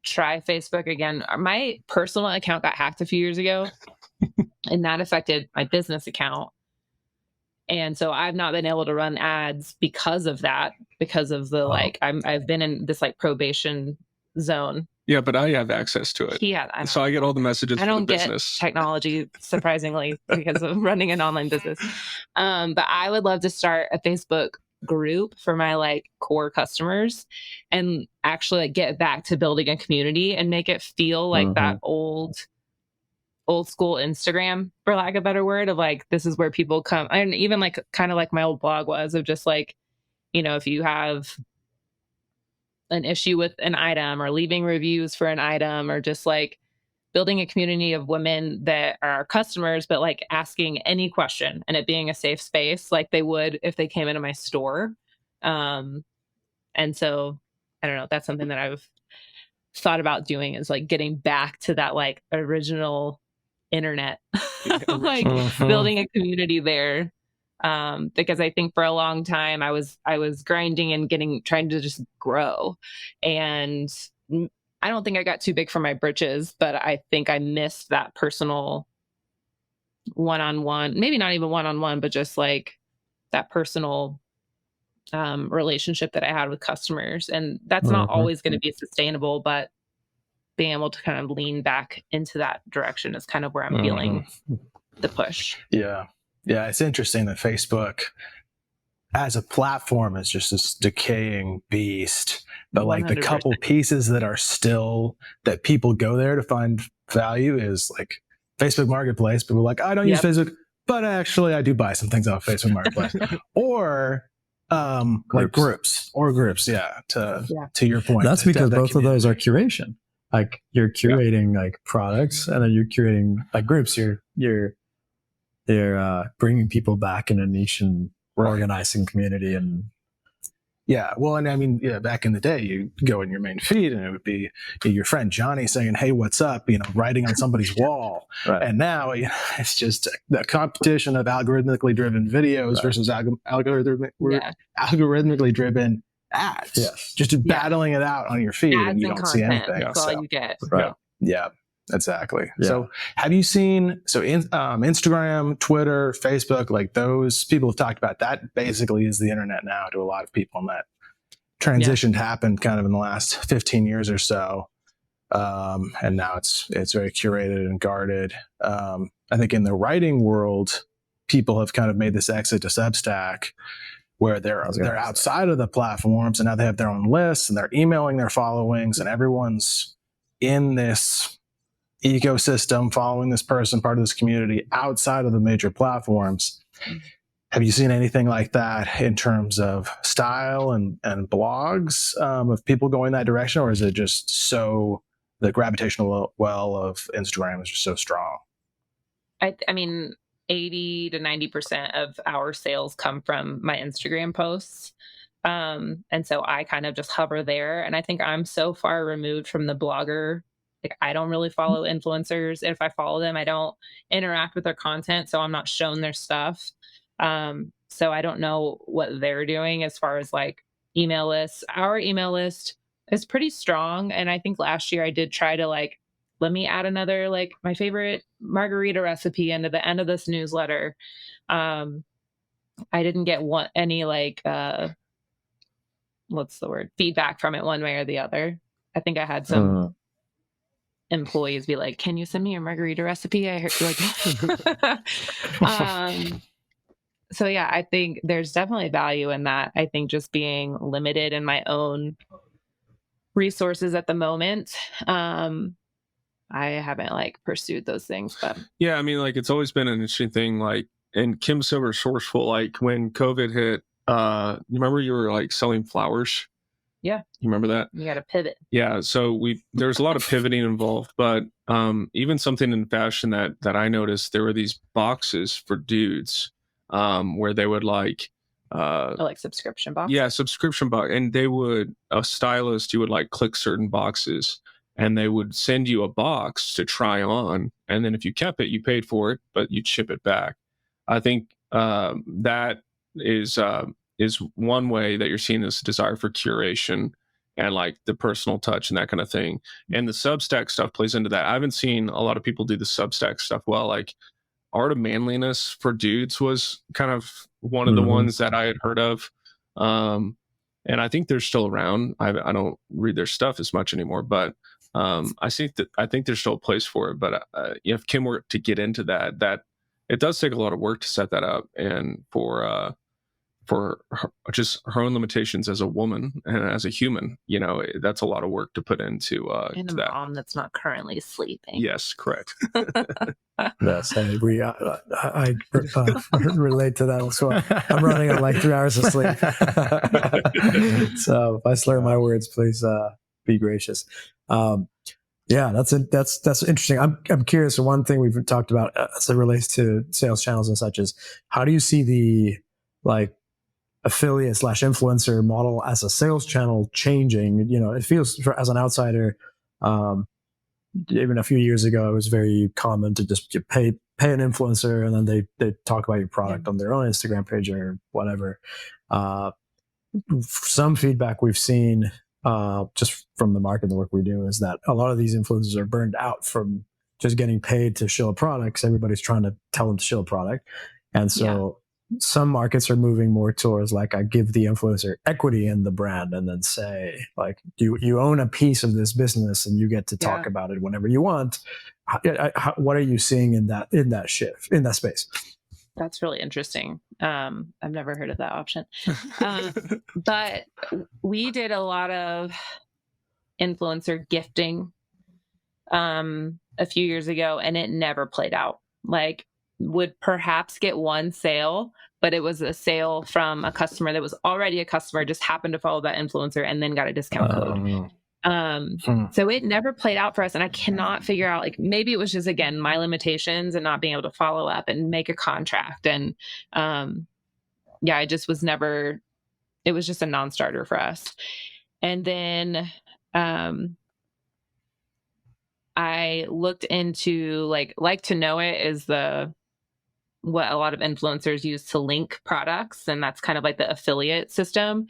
try Facebook again. My personal account got hacked a few years ago and that affected my business account. And so I've not been able to run ads because of that, because of the I've been in this like probation zone. Yeah, but I have access to it. Yeah, so I get all the messages. I don't get business. Technology, surprisingly, because of running an online business. But I would love to start a Facebook group for my like core customers, and actually like get back to building a community and make it feel like that old school Instagram, for lack of a better word, of like this is where people come, and even like kind of like my old blog was, of just like, you know, if you have an issue with an item or leaving reviews for an item, or just like building a community of women that are customers, but like asking any question and it being a safe space like they would if they came into my store. And so I don't know, that's something that I've thought about doing, is like getting back to that like original internet, like building a community there. Because I think for a long time I was grinding and trying to just grow, and I don't think I got too big for my britches, but I think I missed that personal one-on-one, maybe not even one-on-one, but just like that personal relationship that I had with customers. And that's not always going to be sustainable, but being able to kind of lean back into that direction is kind of where I'm feeling the push. Yeah. Yeah, it's interesting that Facebook as a platform is just this decaying beast. But like 100%. The couple pieces that are still, that people go there to find value is like Facebook Marketplace. People are like, I don't use Facebook, but actually I do buy some things off Facebook Marketplace. Or like groups. Yeah, to your point. That's because both of those are curation. Like you're curating like products, and then you're curating like groups. You're bringing people back in a niche and organizing community. And well, and I mean, back in the day, you go in your main feed and it would be your friend Johnny saying, "Hey, what's up?" Writing on somebody's wall. And now it's just the competition of algorithmically driven videos versus algorithmically driven ads. Yes. Just battling it out on your feed, ads and you don't see anything. That's all you get. Yeah. Exactly. Yeah. So have you seen, Instagram, Twitter, Facebook, like those people have talked about that basically is the internet now to a lot of people, and that transition happened kind of in the last 15 years or so. And now it's very curated and guarded. I think in the writing world, people have kind of made this exit to Substack, where they're outside of the platforms, and now they have their own lists and they're emailing their followings, and everyone's in this ecosystem following this person, part of this community outside of the major platforms. Have you seen anything like that in terms of style and blogs of people going that direction, or is it just so the gravitational well of Instagram is just so strong? I mean, 80 to 90% of our sales come from my Instagram posts. And so I kind of just hover there. And I think I'm so far removed from the blogger. Like, I don't really follow influencers. If I follow them, I don't interact with their content, so I'm not shown their stuff. So I don't know what they're doing as far as like email lists. Our email list is pretty strong. And I think last year I did try to like, let me add another, like my favorite margarita recipe into the end of this newsletter. I didn't get any like, what's the word? Feedback from it one way or the other. I think I had some employees be like, can you send me your margarita recipe? I heard like, so yeah, I think there's definitely value in that. I think just being limited in my own resources at the moment. I haven't like pursued those things, but yeah, I mean, like it's always been an interesting thing. Like, and Kim's so resourceful. Like when COVID hit, you remember you were like selling flowers? Yeah. You remember that? You got to pivot. Yeah. So there's a lot of pivoting involved, but even something in fashion that I noticed, there were these boxes for dudes where they would like subscription box. Yeah, subscription box, and a stylist, you would like click certain boxes, and they would send you a box to try on, and then if you kept it, you paid for it, but you'd ship it back. I think that is one way that you're seeing this desire for curation and like the personal touch and that kind of thing. And the Substack stuff plays into that. I haven't seen a lot of people do the Substack stuff well. Like Art of Manliness for dudes was kind of one of the ones that I had heard of. And I think they're still around. I don't read their stuff as much anymore, but I think there's still a place for it. But if Kim were to get into that it does take a lot of work to set that up, and for just her own limitations as a woman and as a human, that's a lot of work to put into and a that. mom that's not currently sleeping. Yes, correct. Yes, I relate to that. So I'm running on like 3 hours of sleep. So if I slur my words, please be gracious. Yeah, that's interesting. I'm curious. One thing we've talked about as it relates to sales channels and such is, how do you see the like affiliate / influencer model as a sales channel changing? It feels as an outsider, even a few years ago, it was very common to just pay an influencer, and then they talk about your product on their own Instagram page or whatever. Some feedback we've seen just from the market and the work we do is that a lot of these influencers are burned out from just getting paid to show a product, because everybody's trying to tell them to show a product. And so some markets are moving more towards like, I give the influencer equity in the brand, and then say like, you own a piece of this business and you get to talk about it whenever you want. What are you seeing in that shift, in that space? That's really interesting. I've never heard of that option. But we did a lot of influencer gifting a few years ago, and it never played out. Like, would perhaps get one sale, but it was a sale from a customer that was already a customer, just happened to follow that influencer and then got a discount code. So it never played out for us. And I cannot figure out, like, maybe it was just, again, my limitations and not being able to follow up and make a contract. And it just was never, it was just a non-starter for us. And then I looked into like to know it is what a lot of influencers use to link products. And that's kind of like the affiliate system.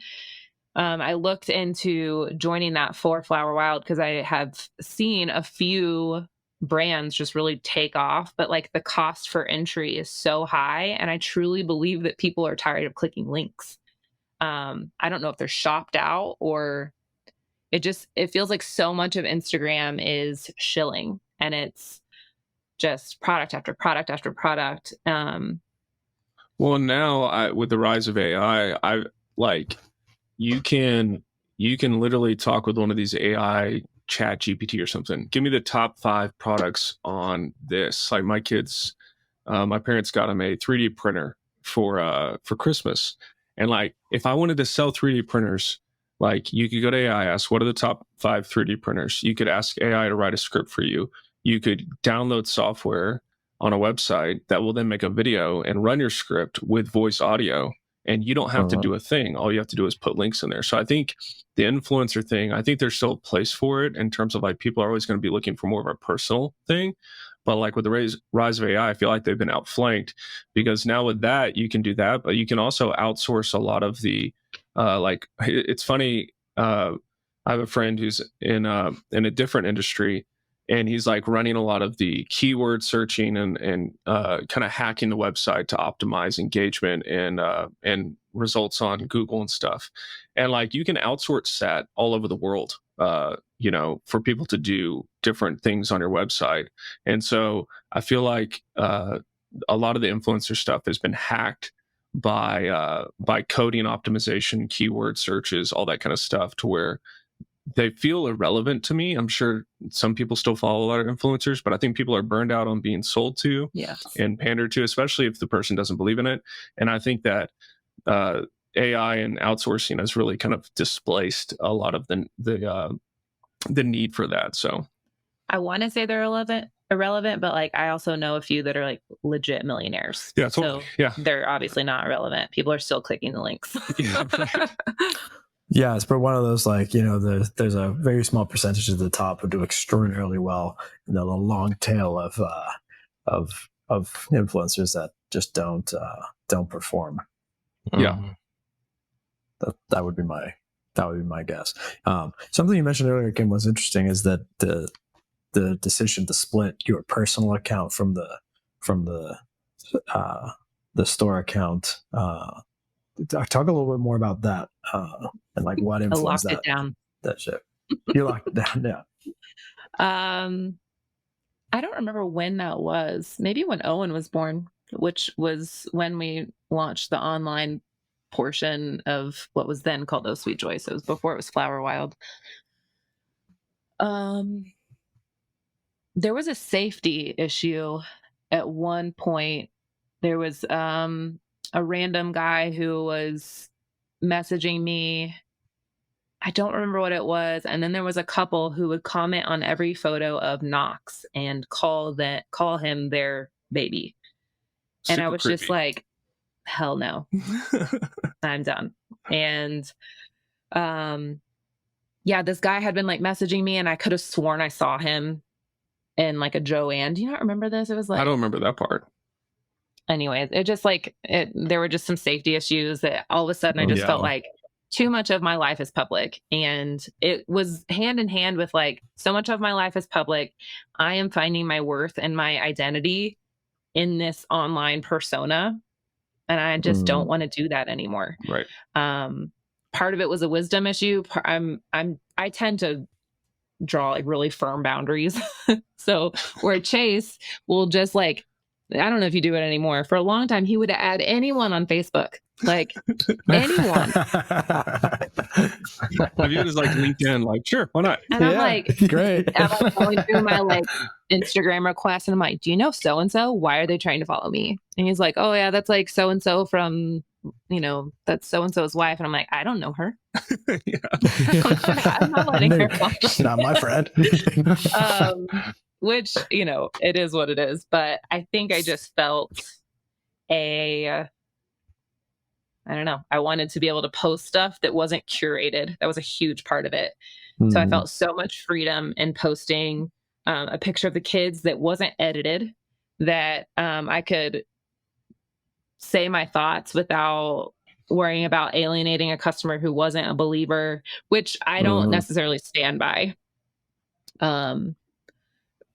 I looked into joining that for Flower Wild because I have seen a few brands just really take off, but like the cost for entry is so high. And I truly believe that people are tired of clicking links. I don't know if they're shopped out, or it feels like so much of Instagram is shilling, and it's just product after product after product. Well, now with the rise of AI, you can literally talk with one of these AI chat GPT or something. Give me the top 5 products on this. Like my kids, my parents got them a 3D printer for Christmas. And like, if I wanted to sell 3D printers, like you could go to AI, ask, what are the top 5 3D printers? You could ask AI to write a script for you. You could download software on a website that will then make a video and run your script with voice audio. and you don't have to do a thing. All you have to do is put links in there. So I think the influencer thing, I think there's still a place for it in terms of like people are always going to be looking for more of a personal thing. But like with the rise of AI, I feel like they've been outflanked, because now with that, you can do that, but you can also outsource a lot of the, like, it's funny. I have a friend who's in a different industry, and he's like running a lot of the keyword searching and kind of hacking the website to optimize engagement and results on Google and stuff. And like you can outsource that all over the world, for people to do different things on your website. And so I feel like a lot of the influencer stuff has been hacked by coding optimization, keyword searches, all that kind of stuff, to where they feel irrelevant to me. I'm sure some people still follow a lot of influencers, but I think people are burned out on being sold to and pandered to, especially if the person doesn't believe in it. And I think that AI and outsourcing has really kind of displaced a lot of the need for that. So I want to say they're irrelevant, but like I also know a few that are like legit millionaires. Yeah, totally. So they're obviously not relevant. People are still clicking the links. Yeah, right. Yeah, it's but one of those, like, there's a very small percentage at the top who do extraordinarily well, and then a long tail of influencers that just don't perform. Yeah, that would be my guess. Something you mentioned earlier, Kim, was interesting, is that the decision to split your personal account from the store account. Talk a little bit more about that, and like what influenced that. I locked it down. That shit. You locked it down, yeah. I don't remember when that was. Maybe when Owen was born, which was when we launched the online portion of what was then called Oh Sweet Joy. So it was before it was Flower Wild. There was a safety issue at one point. There was a random guy who was messaging me. I don't remember what it was. And then there was a couple who would comment on every photo of Knox and call him their baby. And I was creepy. Just like, hell no. I'm done. And this guy had been like messaging me, and I could have sworn I saw him in like a Joanne. Do you not remember this? It was like, I don't remember that part. Anyways, it just like there were just some safety issues that all of a sudden I just felt like too much of my life is public. And it was hand in hand with like, so much of my life is public. I am finding my worth and my identity in this online persona. And I just don't want to do that anymore. Right. Part of it was a wisdom issue. I tend to draw like really firm boundaries. So where Chase will just like, I don't know if you do it anymore. For a long time, he would add anyone on Facebook, like anyone. Have you just like LinkedIn? Like, sure, why not? And I'm like, great. I'm like going through my like Instagram requests, and I'm like, do you know so and so? Why are they trying to follow me? And he's like, oh yeah, that's like so and so from, that's so and so's wife. And I'm like, I don't know her. I'm not letting her follow. She's not my friend. Which, it is what it is. But I think I just felt I don't know. I wanted to be able to post stuff that wasn't curated. That was a huge part of it. So I felt so much freedom in posting a picture of the kids that wasn't edited, that I could say my thoughts without worrying about alienating a customer who wasn't a believer, which I don't necessarily stand by.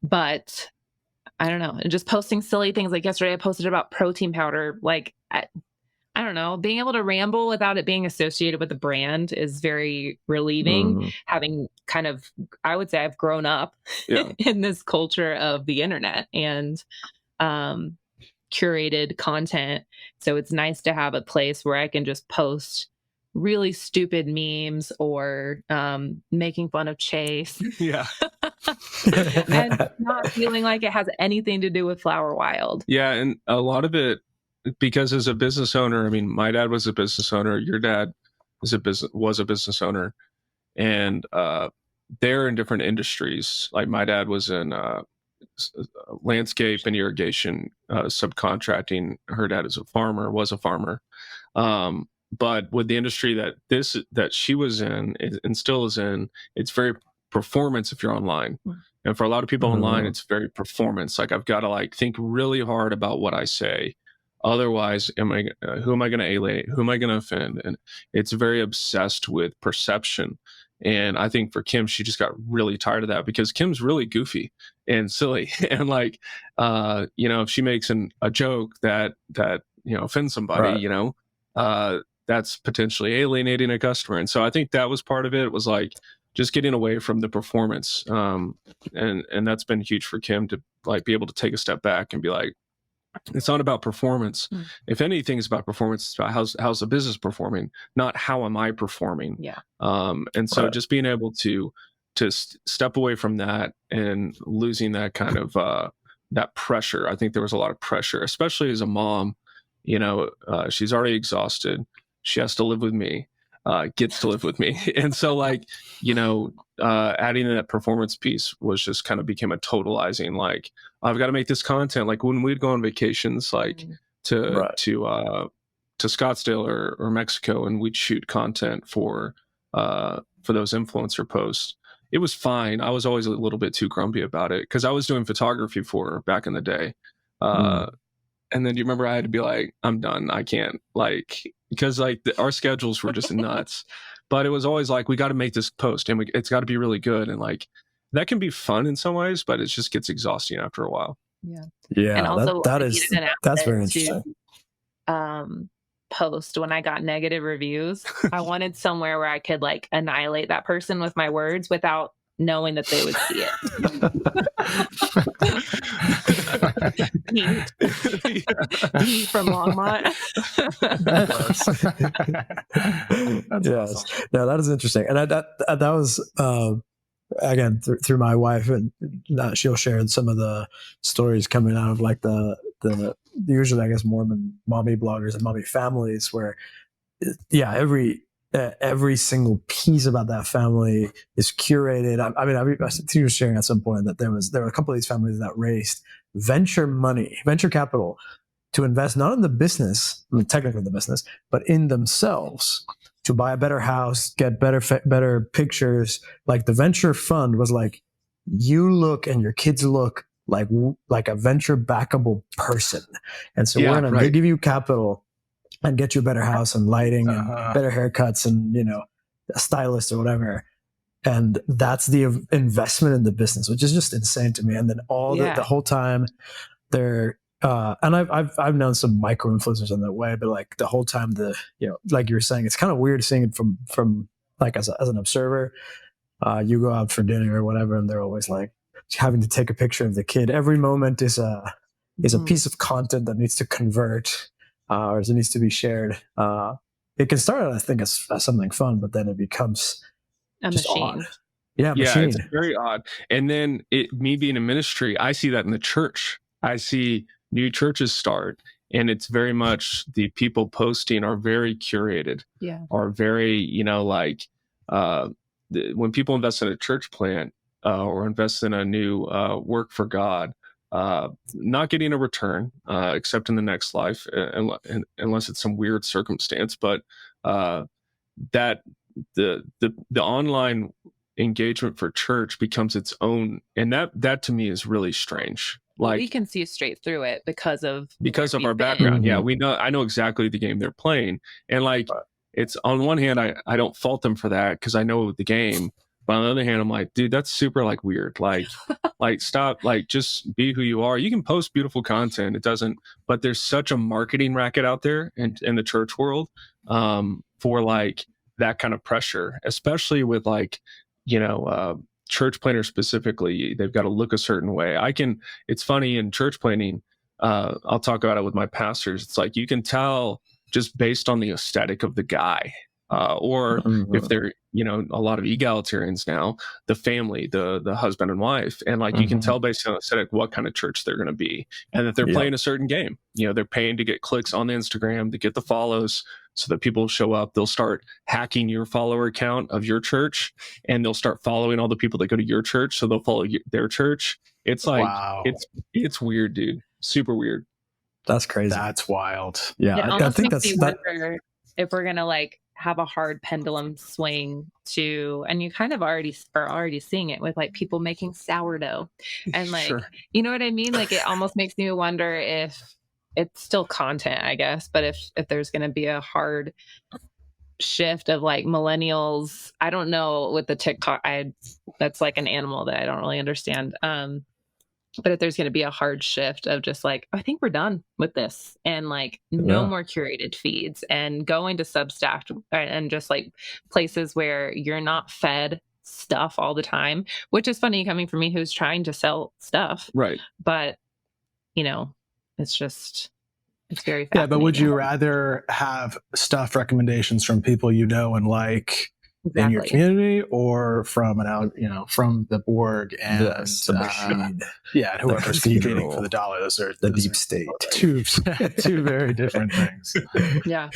But I don't know, just posting silly things. Like yesterday, I posted about protein powder. Like, I don't know, being able to ramble without it being associated with the brand is very relieving. Having kind of, I would say I've grown up in this culture of the internet and curated content. So it's nice to have a place where I can just post really stupid memes or making fun of Chase. Yeah. And not feeling like it has anything to do with Flower Wild. Yeah. And a lot of it, because as a business owner, I mean, my dad was a business owner. Your dad was a business owner. And they're in different industries. Like my dad was in landscape and irrigation subcontracting. Her dad was a farmer. But with the industry that she was in and still is in, it's very performance if you're online. And for a lot of people online, it's very performance. Like, I've got to like think really hard about what I say. Otherwise, who am I going to alienate? Who am I going to offend? And it's very obsessed with perception. And I think for Kim, she just got really tired of that, because Kim's really goofy and silly. And like, if she makes a joke that offends somebody, right, that's potentially alienating a customer. And so I think that was part of it, was like just getting away from the performance. And that's been huge for Kim, to like be able to take a step back and be like, it's not about performance. If anything is about performance, it's about how's the business performing, not how am I performing. Yeah. And so just being able to step away from that and losing that kind of that pressure. I think there was a lot of pressure, especially as a mom. She's already exhausted. She has to live with me, gets to live with me. And so like, adding that performance piece was just kind of became a totalizing, like, I've got to make this content. Like when we'd go on vacations, like to Scottsdale or Mexico, and we'd shoot content for those influencer posts. It was fine. I was always a little bit too grumpy about it, because I was doing photography for her back in the day. And then, do you remember I had to be like, I'm done. I can't, like, because like our schedules were just nuts. But it was always like, we got to make this post, and it's got to be really good. And like, that can be fun in some ways, but it just gets exhausting after a while. Yeah. Yeah. And also, that's very interesting. Post when I got negative reviews, I wanted somewhere where I could like annihilate that person with my words without knowing that they would see it. He from Longmont. Yes. Awesome. No, that is interesting. And that was again through my wife, and she'll share some of the stories coming out of like the usually, I guess, Mormon mommy bloggers and mommy families, where every single piece about that family is curated. I think you were sharing at some point that there were a couple of these families that raised venture capital to invest not in the business, technically the business, but in themselves, to buy a better house, get better pictures. Like the venture fund was like, you look and your kids look like a venture backable person. And so we're going to give you capital and get you a better house and lighting and better haircuts and, a stylist or whatever. And that's the investment in the business, which is just insane to me. And then the whole time they're, and I've known some micro influencers in that way, but like the whole time like you were saying, it's kind of weird seeing it from like as an observer. You go out for dinner or whatever, and they're always like having to take a picture of the kid. Every moment is a piece of content that needs to convert, or it needs to be shared. It can start out, I think, as something fun, but then it becomes a machine. Odd. Yeah, machine. It's very odd. And then me being in ministry, I see that in the church. I see new churches start, and it's very much the people posting are very curated. Yeah, are very when people invest in a church plant or invest in a new work for God, not getting a return except in the next life, unless it's some weird circumstance. But that the online engagement for church becomes its own, and that to me is really strange. Like, we can see straight through it because of our background. Mm-hmm. I know exactly the game they're playing, and like it's on one hand I don't fault them for that because I know the game, but on the other hand I'm like, dude, that's super like weird. Like stop, like just be who you are. You can post beautiful content, but there's such a marketing racket out there in the church world for like that kind of pressure, especially with like church planners specifically. They've got to look a certain way. It's funny in church planning, I'll talk about it with my pastors. It's like you can tell just based on the aesthetic of the guy, or if they're a lot of egalitarians now, the family, the husband and wife, and like you can tell based on aesthetic what kind of church they're going to be, and that they're playing a certain game. They're paying to get clicks on the Instagram, to get the follows, so that people show up. They'll start hacking your follower account of your church, and they'll start following all the people that go to your church, so they'll follow their church. It's like, Wow. it's weird, dude. Super weird. That's crazy. That's wild. Yeah, It I almost think makes that's me that. wonder if we're gonna like have a hard pendulum swing to, and you kind of are already seeing it with like people making sourdough, and like, Sure. you know what I mean? Like, it almost makes me wonder if it's still content, I guess, but if there's gonna be a hard shift of like millennials. I don't know with the TikTok. That's like an animal that I don't really understand. But if there's going to be a hard shift of just like, I think we're done with this, and like no more curated feeds, and going to Substack and just like places where you're not fed stuff all the time, which is funny coming from me who's trying to sell stuff. Right. But, you know, it's very Yeah, but would fascinating. you rather have stuff recommendations from people you know and like in your Exactly. community, or from from the org and Yes, the machine, and whoever's cathedral, competing for the dollar? Those are the deep state. two very different things. Yeah.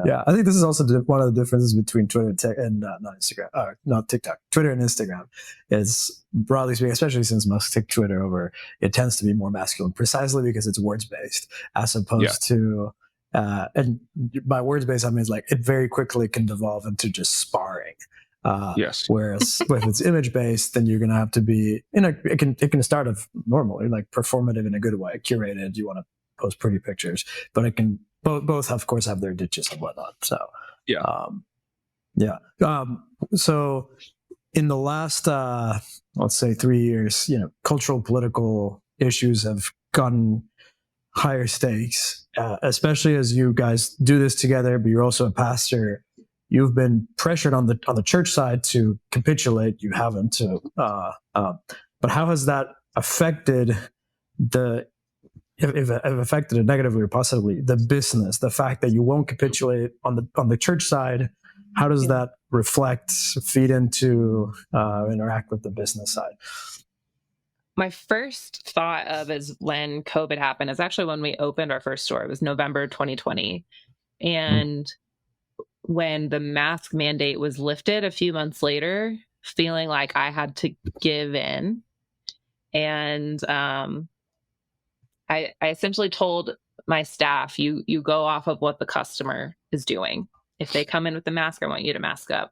Yeah, I think this is also one of the differences between Twitter and not Instagram, not TikTok, Twitter and Instagram. Is broadly speaking, especially since Musk took Twitter over, it tends to be more masculine, precisely because it's words based, as opposed to. And by words based, I mean like it very quickly can devolve into just sparring. Yes. Whereas if it's image based, then you're going to have to be it can start off normally, like performative in a good way, curated. You want to post pretty pictures, but it can both of course have their ditches and whatnot. So so in the last let's say 3 years, cultural political issues have gotten higher stakes, especially as you guys do this together, but you're also a pastor. You've been pressured on the church side to capitulate. You haven't. But how has that affected if affected it negatively or positively, the business? The fact that you won't capitulate on the church side, how does that feed into interact with the business side? My first thought of is when COVID happened. It's actually when we opened our first store. It was November 2020. And when the mask mandate was lifted a few months later, feeling like I had to give in. And I essentially told my staff, you go off of what the customer is doing. If they come in with the mask, I want you to mask up.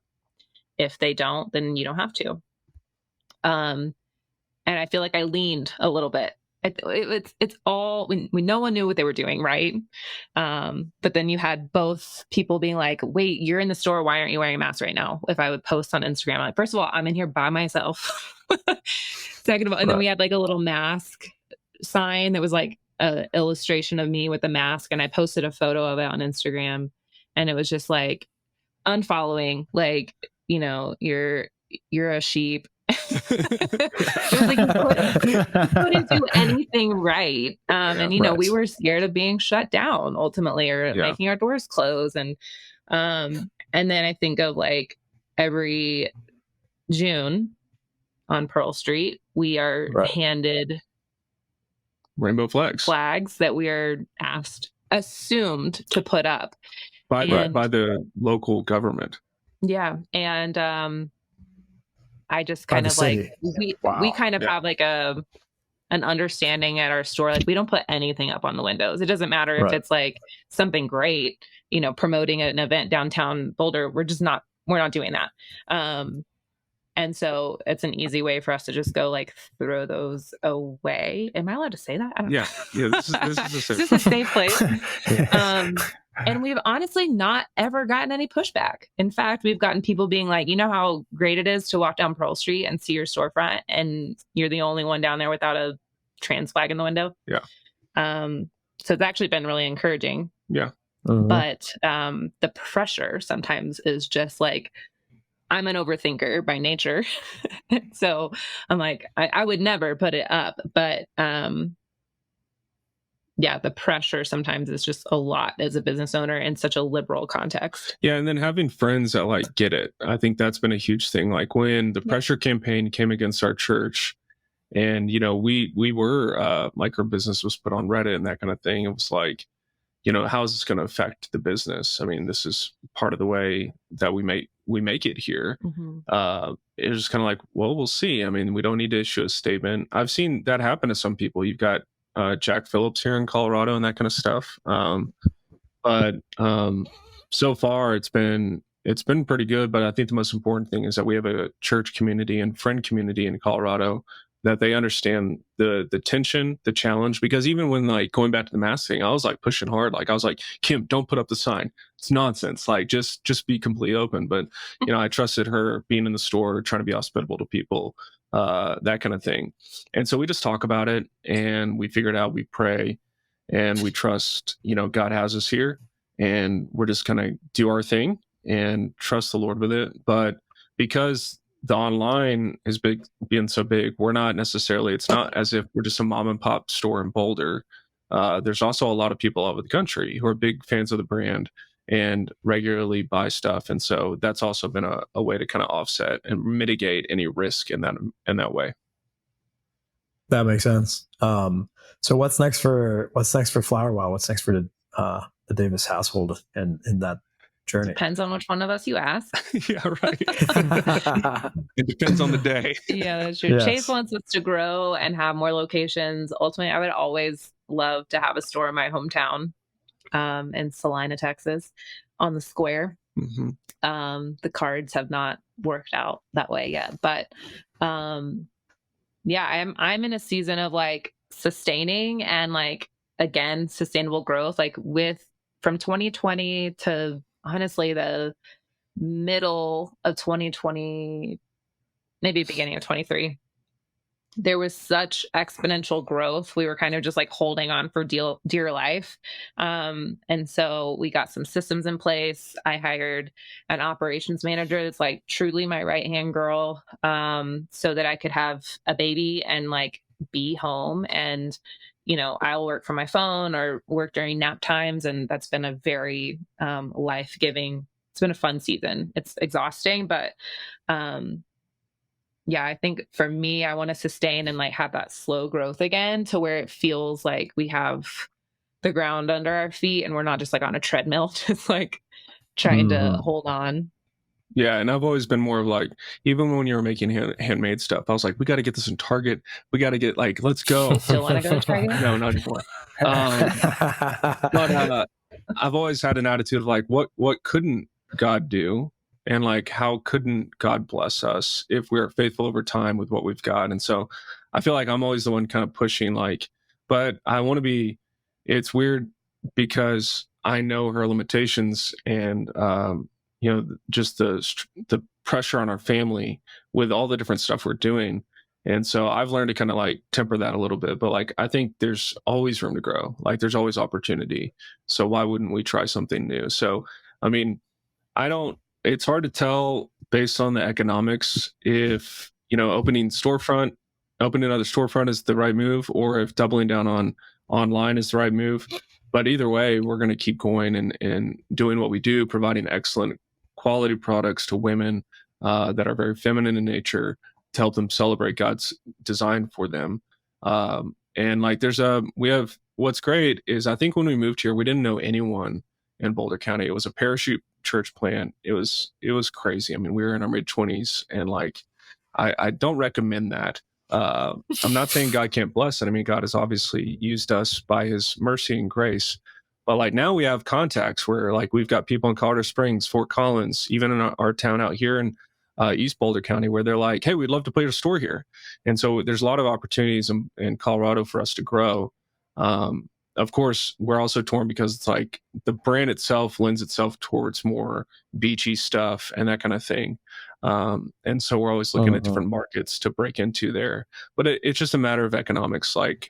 If they don't, then you don't have to. And I feel like I leaned a little bit. It's all when no one knew what they were doing, right? But then you had both people being like, "Wait, you're in the store. Why aren't you wearing a mask right now?" If I would post on Instagram, I'm like, first of all, I'm in here by myself. Second of all, and then we had like a little mask sign that was like an illustration of me with the mask, and I posted a photo of it on Instagram, and it was just like unfollowing, like, you're a sheep. It was like you couldn't do anything right. And we were scared of being shut down ultimately, or making our doors close. And then I think of like every June on Pearl Street, we are handed rainbow flags that we are assumed to put up by the local government. Yeah. And I just kind of like, we kind of have like an understanding at our store. Like, we don't put anything up on the windows. It doesn't matter if it's like something great, promoting an event downtown Boulder. We're not doing that. And so it's an easy way for us to just go like throw those away. Am I allowed to say that? I don't know. Yeah. This is a safe place. And we've honestly not ever gotten any pushback. In fact, we've gotten people being like, how great it is to walk down Pearl Street and see your storefront, and you're the only one down there without a trans flag in the window. Yeah. So it's actually been really encouraging. Yeah. But the pressure sometimes is just like, I'm an overthinker by nature. So I'm like, I would never put it up, but the pressure sometimes is just a lot as a business owner in such a liberal context. Yeah. And then having friends that like get it. I think that's been a huge thing. Like when the pressure campaign came against our church, and, we were, like, our business was put on Reddit and that kind of thing. It was like, how is this going to affect the business? I mean, this is part of the way that we make it here. It was just kind of like, well, we'll see. I mean, we don't need to issue a statement. I've seen that happen to some people. You've got Jack Phillips here in Colorado and that kind of stuff. But so far it's been pretty good. But I think the most important thing is that we have a church community and friend community in Colorado that they understand the tension, the challenge. Because even when like going back to the mask thing, I was like pushing hard. Like I was like, Kim, don't put up the sign. It's nonsense. Like just be completely open. But I trusted her being in the store, trying to be hospitable to people, that kind of thing. And so we just talk about it and we figure it out. We pray and we trust, God has us here and we're just gonna do our thing and trust the Lord with it. But because the online is being so big, we're not necessarily, it's not as if we're just a mom and pop store in Boulder. There's also a lot of people all over the country who are big fans of the brand and regularly buy stuff. And so that's also been a way to kind of offset and mitigate any risk in that way. That makes sense. So what's next for Flower Wow? What's next for the Davis household and in that journey? Depends on which one of us you ask. Yeah, right. It depends on the day. Yeah, that's true. Yes. Chase wants us to grow and have more locations. Ultimately, I would always love to have a store in my hometown, in Salina, Texas, on the square. The cards have not worked out that way yet, but yeah, I'm in a season of like sustaining and like again sustainable growth. Like from 2020 to honestly the middle of 2020, maybe beginning of 23, there was such exponential growth. We were kind of just like holding on for dear life. And so we got some systems in place. I hired an operations manager that's like truly my right-hand girl, so that I could have a baby and like be home. And, I'll work from my phone or work during nap times. And that's been a very life-giving, it's been a fun season. It's exhausting, but yeah, I think for me, I want to sustain and like have that slow growth again to where it feels like we have the ground under our feet and we're not just like on a treadmill, just like trying to hold on. Yeah, and I've always been more of like, even when you were making handmade stuff, I was like, we got to get this in Target. We got to get like, let's go. Still want to go to Target? No, not anymore. But I've always had an attitude of like, what couldn't God do? And like, how couldn't God bless us if we're faithful over time with what we've got? And so I feel like I'm always the one kind of pushing like, but I want to be, it's weird because I know her limitations and, just the pressure on our family with all the different stuff we're doing. And so I've learned to kind of like temper that a little bit, but like, I think there's always room to grow. Like there's always opportunity. So why wouldn't we try something new? So, I mean, it's hard to tell based on the economics if, opening another storefront is the right move or if doubling down on online is the right move. But either way, we're going to keep going and doing what we do, providing excellent quality products to women that are very feminine in nature to help them celebrate God's design for them. And like what's great is I think when we moved here, we didn't know anyone in Boulder County. It was a parachute church plant. It was crazy. I mean, we were in our mid-20s and like, I don't recommend that. I'm not saying God can't bless it. I mean, God has obviously used us by his mercy and grace. But like now we have contacts where like we've got people in Colorado Springs, Fort Collins, even in our town out here in East Boulder County, where they're like, hey, we'd love to put a store here. And so there's a lot of opportunities in Colorado for us to grow. Of course, we're also torn because it's like the brand itself lends itself towards more beachy stuff and that kind of thing. And so we're always looking at different markets to break into there. But it's just a matter of economics. Like,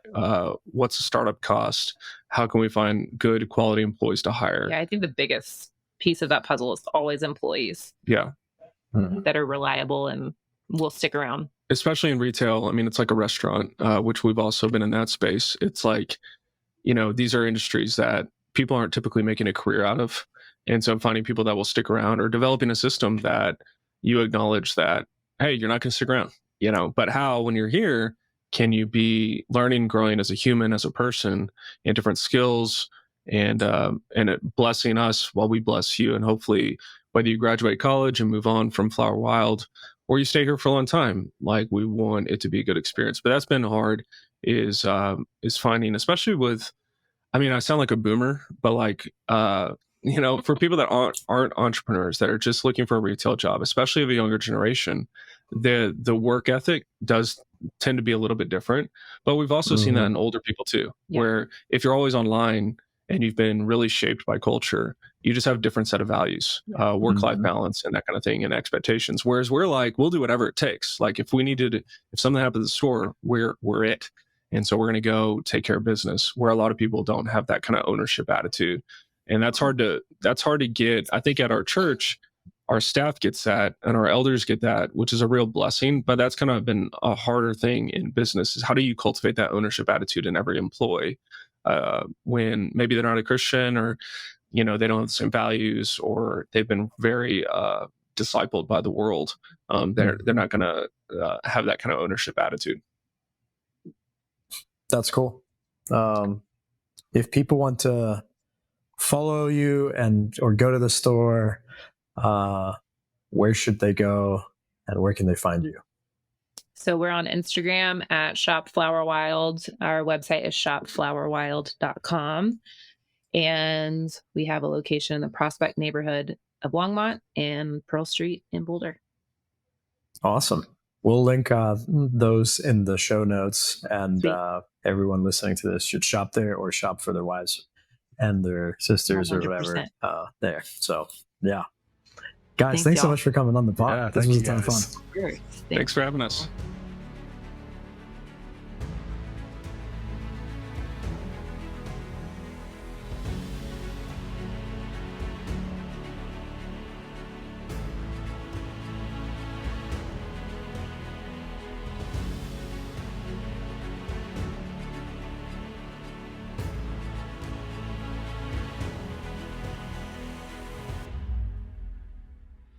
what's the startup cost? How can we find good quality employees to hire? Yeah, I think the biggest piece of that puzzle is always employees. Yeah. That are reliable and will stick around. Especially in retail. I mean, it's like a restaurant, which we've also been in that space. It's like, these are industries that people aren't typically making a career out of. And so finding people that will stick around or developing a system that you acknowledge that, hey, you're not going to stick around, but how, when you're here, can you be learning, growing as a human, as a person in different skills and it blessing us while we bless you. And hopefully, whether you graduate college and move on from Flower Wild, or you stay here for a long time, like, we want it to be a good experience. But that's been hard, is finding, especially with, I mean, I sound like a boomer, but like, for people that aren't entrepreneurs, that are just looking for a retail job, especially of a younger generation, the work ethic does tend to be a little bit different. But we've also seen that in older people too, where if you're always online and you've been really shaped by culture, you just have a different set of values, work-life balance and that kind of thing, and expectations. Whereas we're like, we'll do whatever it takes. Like, if something happened at the store, we're it. And so we're going to go take care of business, where a lot of people don't have that kind of ownership attitude. And that's hard to get. I think at our church, our staff gets that and our elders get that, which is a real blessing. But that's kind of been a harder thing in business, is how do you cultivate that ownership attitude in every employee when maybe they're not a Christian, or, they don't have the same values, or they've been very discipled by the world. They're not going to have that kind of ownership attitude. That's cool. If people want to follow you or go to the store, where should they go, and where can they find you? So we're on Instagram at Shop Flower Wild. Our website is shopflowerwild.com. And we have a location in the Prospect neighborhood of Longmont and Pearl Street in Boulder. Awesome. We'll link those in the show notes, and everyone listening to this should shop there, or shop for their wives and their sisters 100%. Or whatever there. So, yeah. Guys, thanks so much for coming on the pod. Yeah, this was a ton of fun. Sure. Thanks for having us.